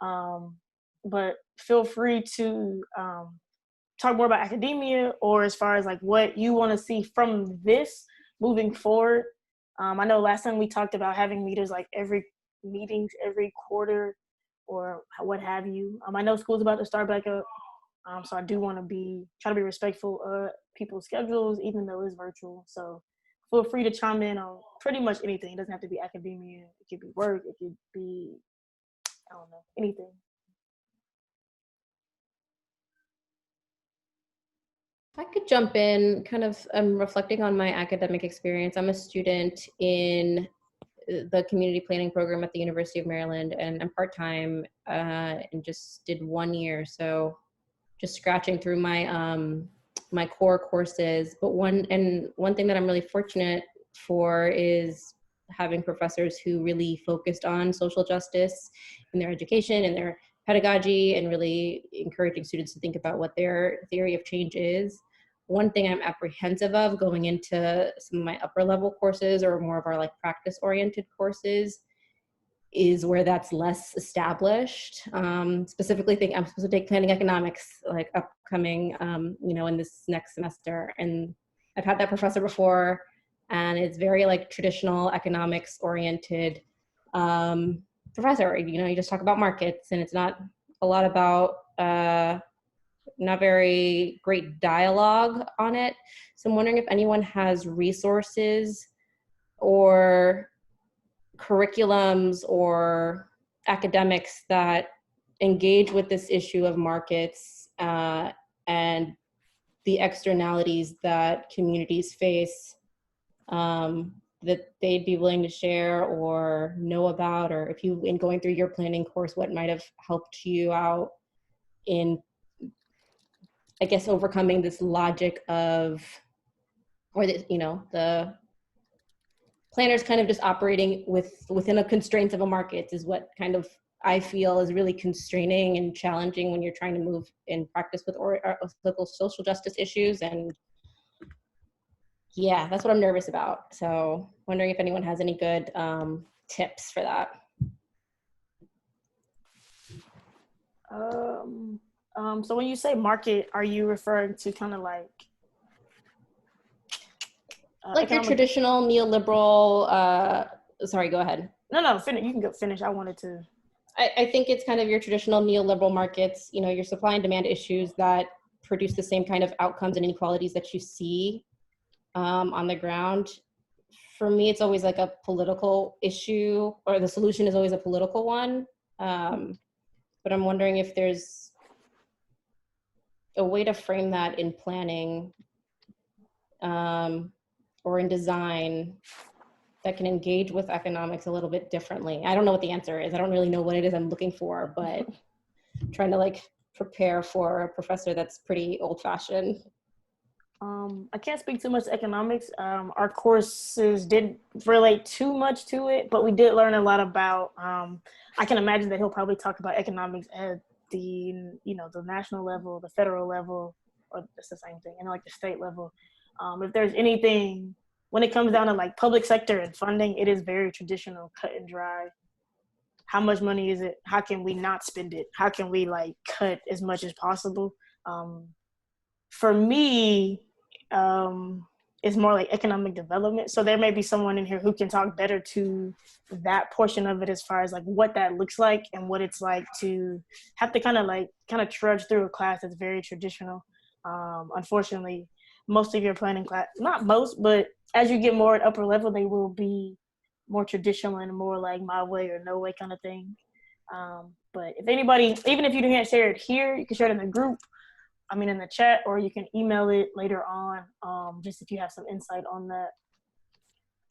But feel free to talk more about academia, or as far as like what you want to see from this moving forward. I know last time we talked about having meetings like every quarter or what have you. I know school's about to start back up, so I do want to try to be respectful of people's schedules, even though it's virtual. So feel free to chime in on pretty much anything. It doesn't have to be academia. It could be work. It could be, I don't know, anything. I could jump in, kind of reflecting on my academic experience. I'm a student in the community planning program at the University of Maryland, and I'm part-time and just did 1 year. So just scratching through my my core courses. But one thing that I'm really fortunate for is having professors who really focused on social justice in their education and their pedagogy, and really encouraging students to think about what their theory of change is. One thing I'm apprehensive of going into some of my upper level courses, or more of our like practice oriented courses, is where that's less established. Specifically I'm supposed to take planning economics like upcoming, in this next semester. And I've had that professor before, and it's very like traditional economics oriented professor. You just talk about markets, and it's not a lot about, not very great dialogue on it. So I'm wondering if anyone has resources or curriculums or academics that engage with this issue of markets and the externalities that communities face, that they'd be willing to share or know about, or if you, in going through your planning course, what might have helped you out in, I guess, overcoming this logic of, or the planners kind of just operating within a constraints of a market is what kind of I feel is really constraining and challenging when you're trying to move in practice with local social justice issues. And yeah, that's what I'm nervous about. So wondering if anyone has any good tips for that. So when you say market, are you referring to kind of like your traditional neoliberal, sorry, go ahead. No, finish. You can go finish. I wanted to. I think it's kind of your traditional neoliberal markets, your supply and demand issues that produce the same kind of outcomes and inequalities that you see on the ground. For me, it's always like a political issue, or the solution is always a political one. But I'm wondering if there's a way to frame that in planning or in design that can engage with economics a little bit differently. I don't know what the answer is. I don't really know what it is I'm looking for, but I'm trying to like prepare for a professor that's pretty old-fashioned. I can't speak too much to economics. Our courses didn't relate too much to it, but we did learn a lot about, I can imagine that he'll probably talk about economics at the, the national level, the federal level, or it's the same thing, and like the state level. If there's anything, when it comes down to like public sector and funding, it is very traditional, cut and dry. How much money is it? How can we not spend it? How can we like cut as much as possible? for me, it's more like economic development. So there may be someone in here who can talk better to that portion of it as far as like what that looks like and what it's like to have to kind of trudge through a class that's very traditional. Unfortunately, most of your planning class, not most, but as you get more at upper level, they will be more traditional and more like my way or no way kind of thing. But if anybody, even if you can't share it here, you can share it in the group, in the chat, or you can email it later on, just if you have some insight on that.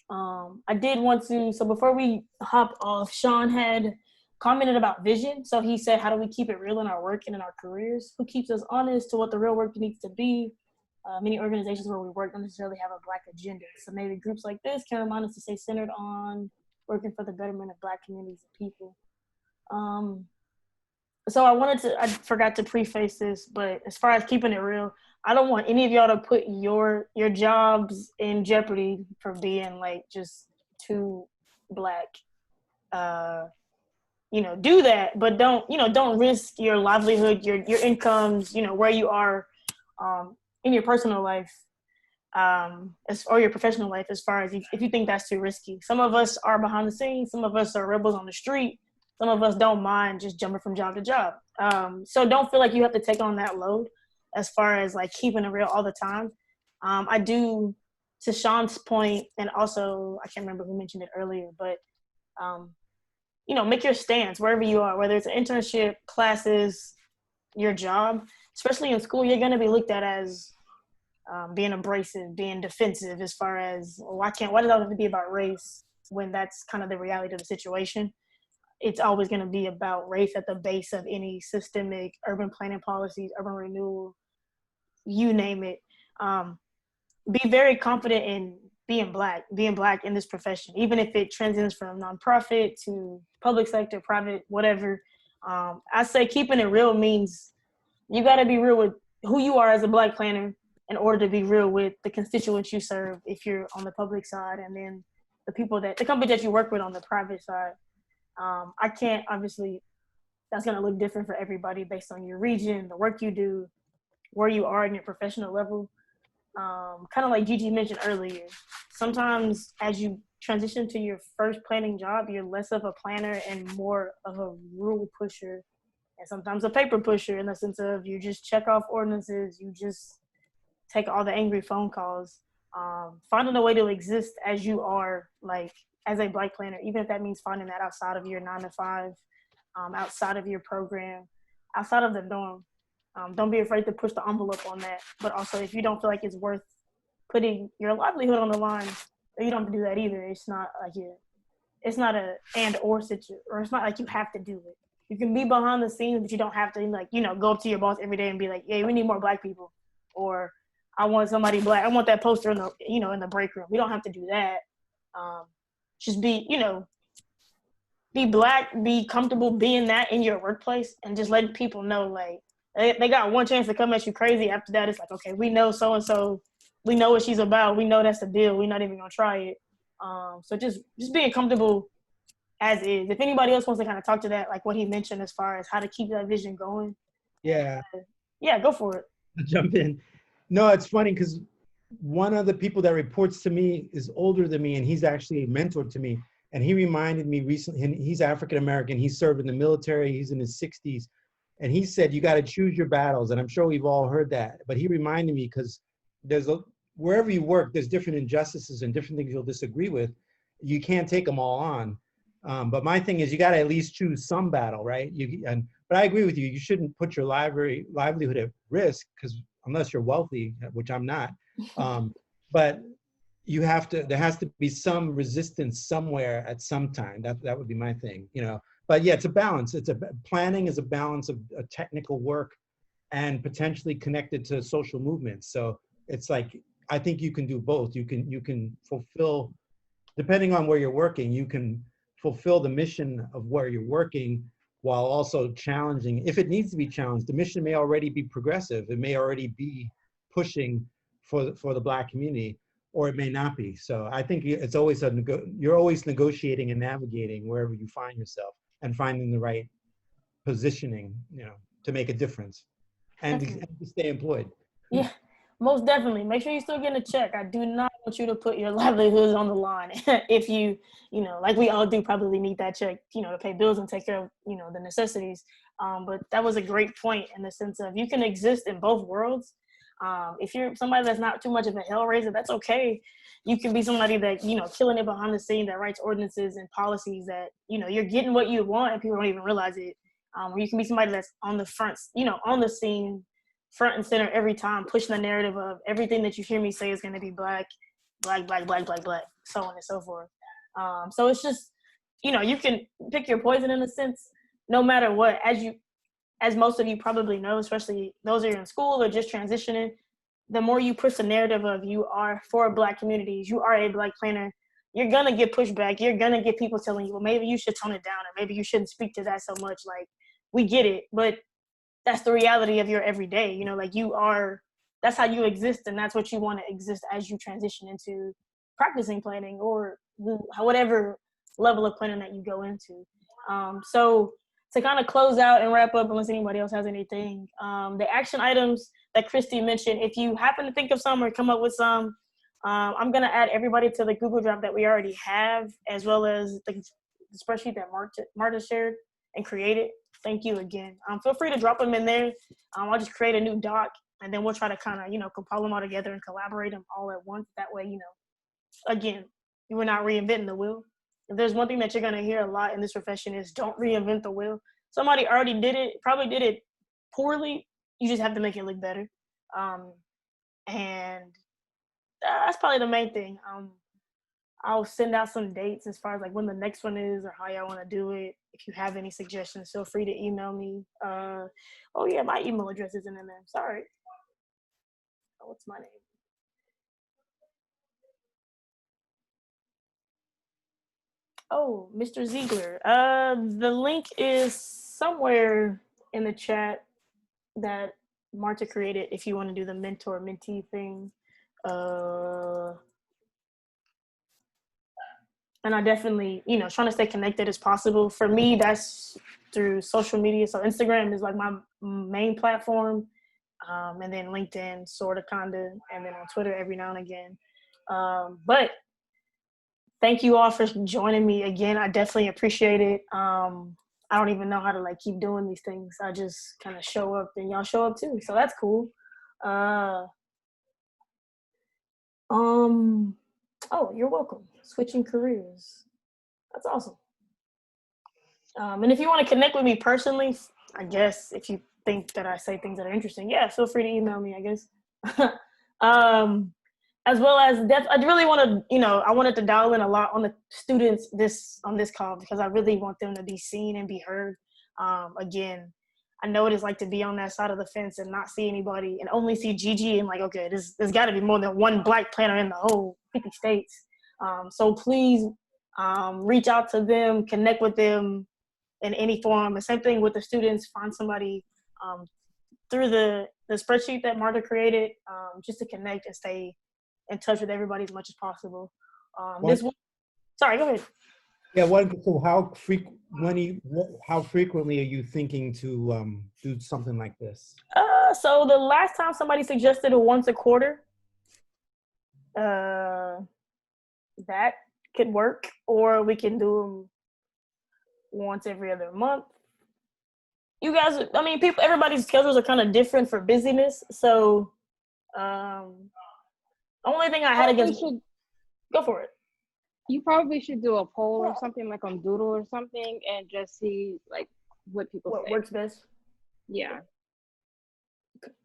I did want to, so before we hop off, Sean had commented about vision. So he said, how do we keep it real in our work and in our careers? Who keeps us honest to what the real work needs to be? Many organizations where we work don't necessarily have a Black agenda. So maybe groups like this can remind us to stay centered on working for the betterment of Black communities and people. So I forgot to preface this, but as far as keeping it real, I don't want any of y'all to put your jobs in jeopardy for being like just too Black. Do that, but don't risk your livelihood, your incomes, where you are in your personal life, or your professional life, as far as if you think that's too risky. Some of us are behind the scenes, some of us are rebels on the street, some of us don't mind just jumping from job to job. So don't feel like you have to take on that load as far as like keeping it real all the time. I do, to Sean's point, and also I can't remember who mentioned it earlier, but make your stance wherever you are, whether it's an internship, classes, your job. Especially in school, you're going to be looked at as being abrasive, being defensive, as far as, why does it have to be about race when that's kind of the reality of the situation? It's always going to be about race at the base of any systemic urban planning policies, urban renewal, you name it. Be very confident in being Black in this profession, even if it transcends from nonprofit to public sector, private, whatever. I say keeping it real means you got to be real with who you are as a Black planner in order to be real with the constituents you serve if you're on the public side, and then the company that you work with on the private side. I can't, obviously, that's going to look different for everybody based on your region, the work you do, where you are in your professional level. Kind of like Gigi mentioned earlier, sometimes as you transition to your first planning job, you're less of a planner and more of a rule pusher, and sometimes a paper pusher, in the sense of you just check off ordinances, you just take all the angry phone calls, finding a way to exist as you are, like as a Black planner, even if that means finding that outside of your 9-to-5, outside of your program, outside of the norm. Don't be afraid to push the envelope on that. But also, if you don't feel like it's worth putting your livelihood on the line, then you don't have to do that either. It's not like it's not a and or situation, or it's not like you have to do it. You can be behind the scenes, but you don't have to go up to your boss every day and be like, "Yeah, we need more Black people," or "I want somebody Black. I want that poster in the in the break room." We don't have to do that. Just be be Black, be comfortable being that in your workplace, and just letting people know like. They got one chance to come at you crazy. After that, it's like, okay, we know so-and-so. We know what she's about. We know that's the deal. We're not even going to try it. So just being comfortable as is. If anybody else wants to kind of talk to that, like what he mentioned as far as how to keep that vision going. Yeah. Yeah, go for it. I'll jump in. No, it's funny because one of the people that reports to me is older than me, and he's actually a mentor to me. And he reminded me recently, and he's African-American. He served in the military. He's in his 60s. And he said, you got to choose your battles. And I'm sure we've all heard that. But he reminded me because wherever you work, there's different injustices and different things you'll disagree with. You can't take them all on. But my thing is you got to at least choose some battle, right? But I agree with you. You shouldn't put your livelihood at risk, because unless you're wealthy, which I'm not. But there has to be some resistance somewhere at some time. That would be my thing, But yeah, it's a balance. Planning is a balance of technical work and potentially connected to social movements. So it's like, I think you can do both. You can fulfill, depending on where you're working, you can fulfill the mission of where you're working while also challenging, if it needs to be challenged. The mission may already be progressive. It may already be pushing for the Black community, or it may not be. So I think it's always you're always negotiating and navigating wherever you find yourself, and finding the right positioning, to make a difference and to stay employed. Yeah, most definitely. Make sure you're still getting a check. I do not want you to put your livelihoods on the line. If you, like we all do, probably need that check, to pay bills and take care of, the necessities. But that was a great point in the sense of you can exist in both worlds. If you're somebody that's not too much of a hellraiser, that's okay. You can be somebody that, killing it behind the scene, that writes ordinances and policies that, you're getting what you want and people don't even realize it. Or you can be somebody that's on the front, on the scene, front and center every time, pushing the narrative of everything that you hear me say is going to be black, black, black, black, black, black, so on and so forth. So it's just, you can pick your poison in a sense, no matter what. As most of you probably know, especially those who are in school or just transitioning, the more you push the narrative of you are for Black communities, you are a Black planner, you're going to get pushback. You're going to get people telling you, well, maybe you should tone it down, or maybe you shouldn't speak to that so much. Like, we get it, but that's the reality of your everyday, that's how you exist, and that's what you want to exist as you transition into practicing planning or whatever level of planning that you go into. So to kind of close out and wrap up, unless anybody else has anything, the action items that Christy mentioned, if you happen to think of some or come up with some, I'm going to add everybody to the Google Drive that we already have, as well as the spreadsheet that Marta shared and created. Thank you again. Feel free to drop them in there. I'll just create a new doc, and then we'll try to kind of, compile them all together and collaborate them all at once. That way, again, you are not reinventing the wheel. If there's one thing that you're going to hear a lot in this profession is don't reinvent the wheel. Somebody already did it, probably did it poorly. You just have to make it look better. And that's probably the main thing. I'll send out some dates as far as like when the next one is or how y'all want to do it. If you have any suggestions, feel free to email me. Oh yeah, my email address isn't in there. Sorry. Oh, what's my name? Oh, Mr. Ziegler. The link is somewhere in the chat that Marta created if you want to do the mentor-mentee thing. And I definitely, trying to stay connected as possible. For me, that's through social media. So Instagram is like my main platform. And then LinkedIn, sort of, kind of. And then on Twitter every now and again. But thank you all for joining me again. I definitely appreciate it. I don't even know how to keep doing these things. I just kind of show up and y'all show up too. So that's cool. Oh, you're welcome. Switching careers. That's awesome. And if you want to connect with me personally, I guess if you think that I say things that are interesting, yeah, feel free to email me, I guess. As well as I really want to, I wanted to dial in a lot on the students on this call because I really want them to be seen and be heard. Again, I know what it's like to be on that side of the fence and not see anybody and only see Gigi and okay, there's got to be more than one Black planner in the whole 50 states. So please reach out to them, connect with them in any form. The same thing with the students, find somebody through the spreadsheet that Marta created just to connect and stay in touch with everybody as much as possible. Sorry, go ahead. Yeah, so how frequently are you thinking to do something like this? So the last time somebody suggested once a quarter, that could work, or we can do them once every other month. You guys, everybody's schedules are kind of different for busyness, so only thing I had against, go for it. You probably should do a poll or something on Doodle or something and just see what people say. What works best? Yeah.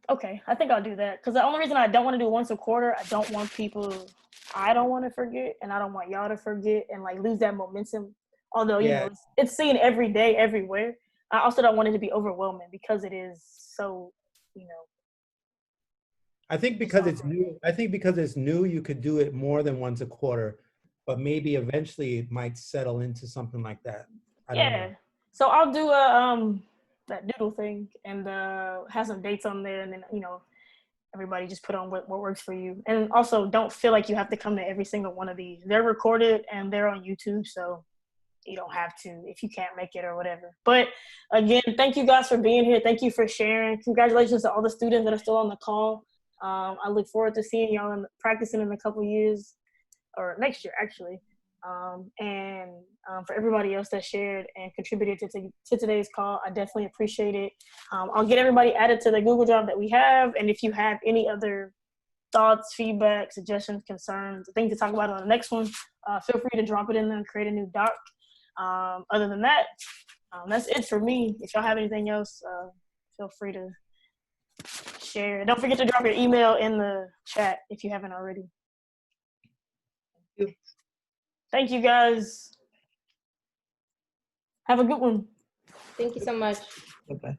Okay, I think I'll do that because the only reason I don't want to do once a quarter, I don't want to forget, and I don't want y'all to forget and lose that momentum. Although you know it's seen every day, everywhere. I also don't want it to be overwhelming because it is so, I think because it's new, you could do it more than once a quarter, but maybe eventually it might settle into something like that. I don't know. So I'll do that Doodle thing and have some dates on there, and then everybody just put on what works for you. And also don't feel like you have to come to every single one of these. They're recorded and they're on YouTube, so you don't have to if you can't make it or whatever. But again, thank you guys for being here. Thank you for sharing. Congratulations to all the students that are still on the call. I look forward to seeing y'all practicing in a couple years, or next year actually. And for everybody else that shared and contributed to today's call, I definitely appreciate it. I'll get everybody added to the Google Drive that we have, and if you have any other thoughts, feedback, suggestions, concerns, things to talk about on the next one, feel free to drop it in there and create a new doc. Other than that, that's it for me. If y'all have anything else, feel free to share. Don't forget to drop your email in the chat if you haven't already. Thank you, guys. Have a good one. Thank you so much. Bye-bye.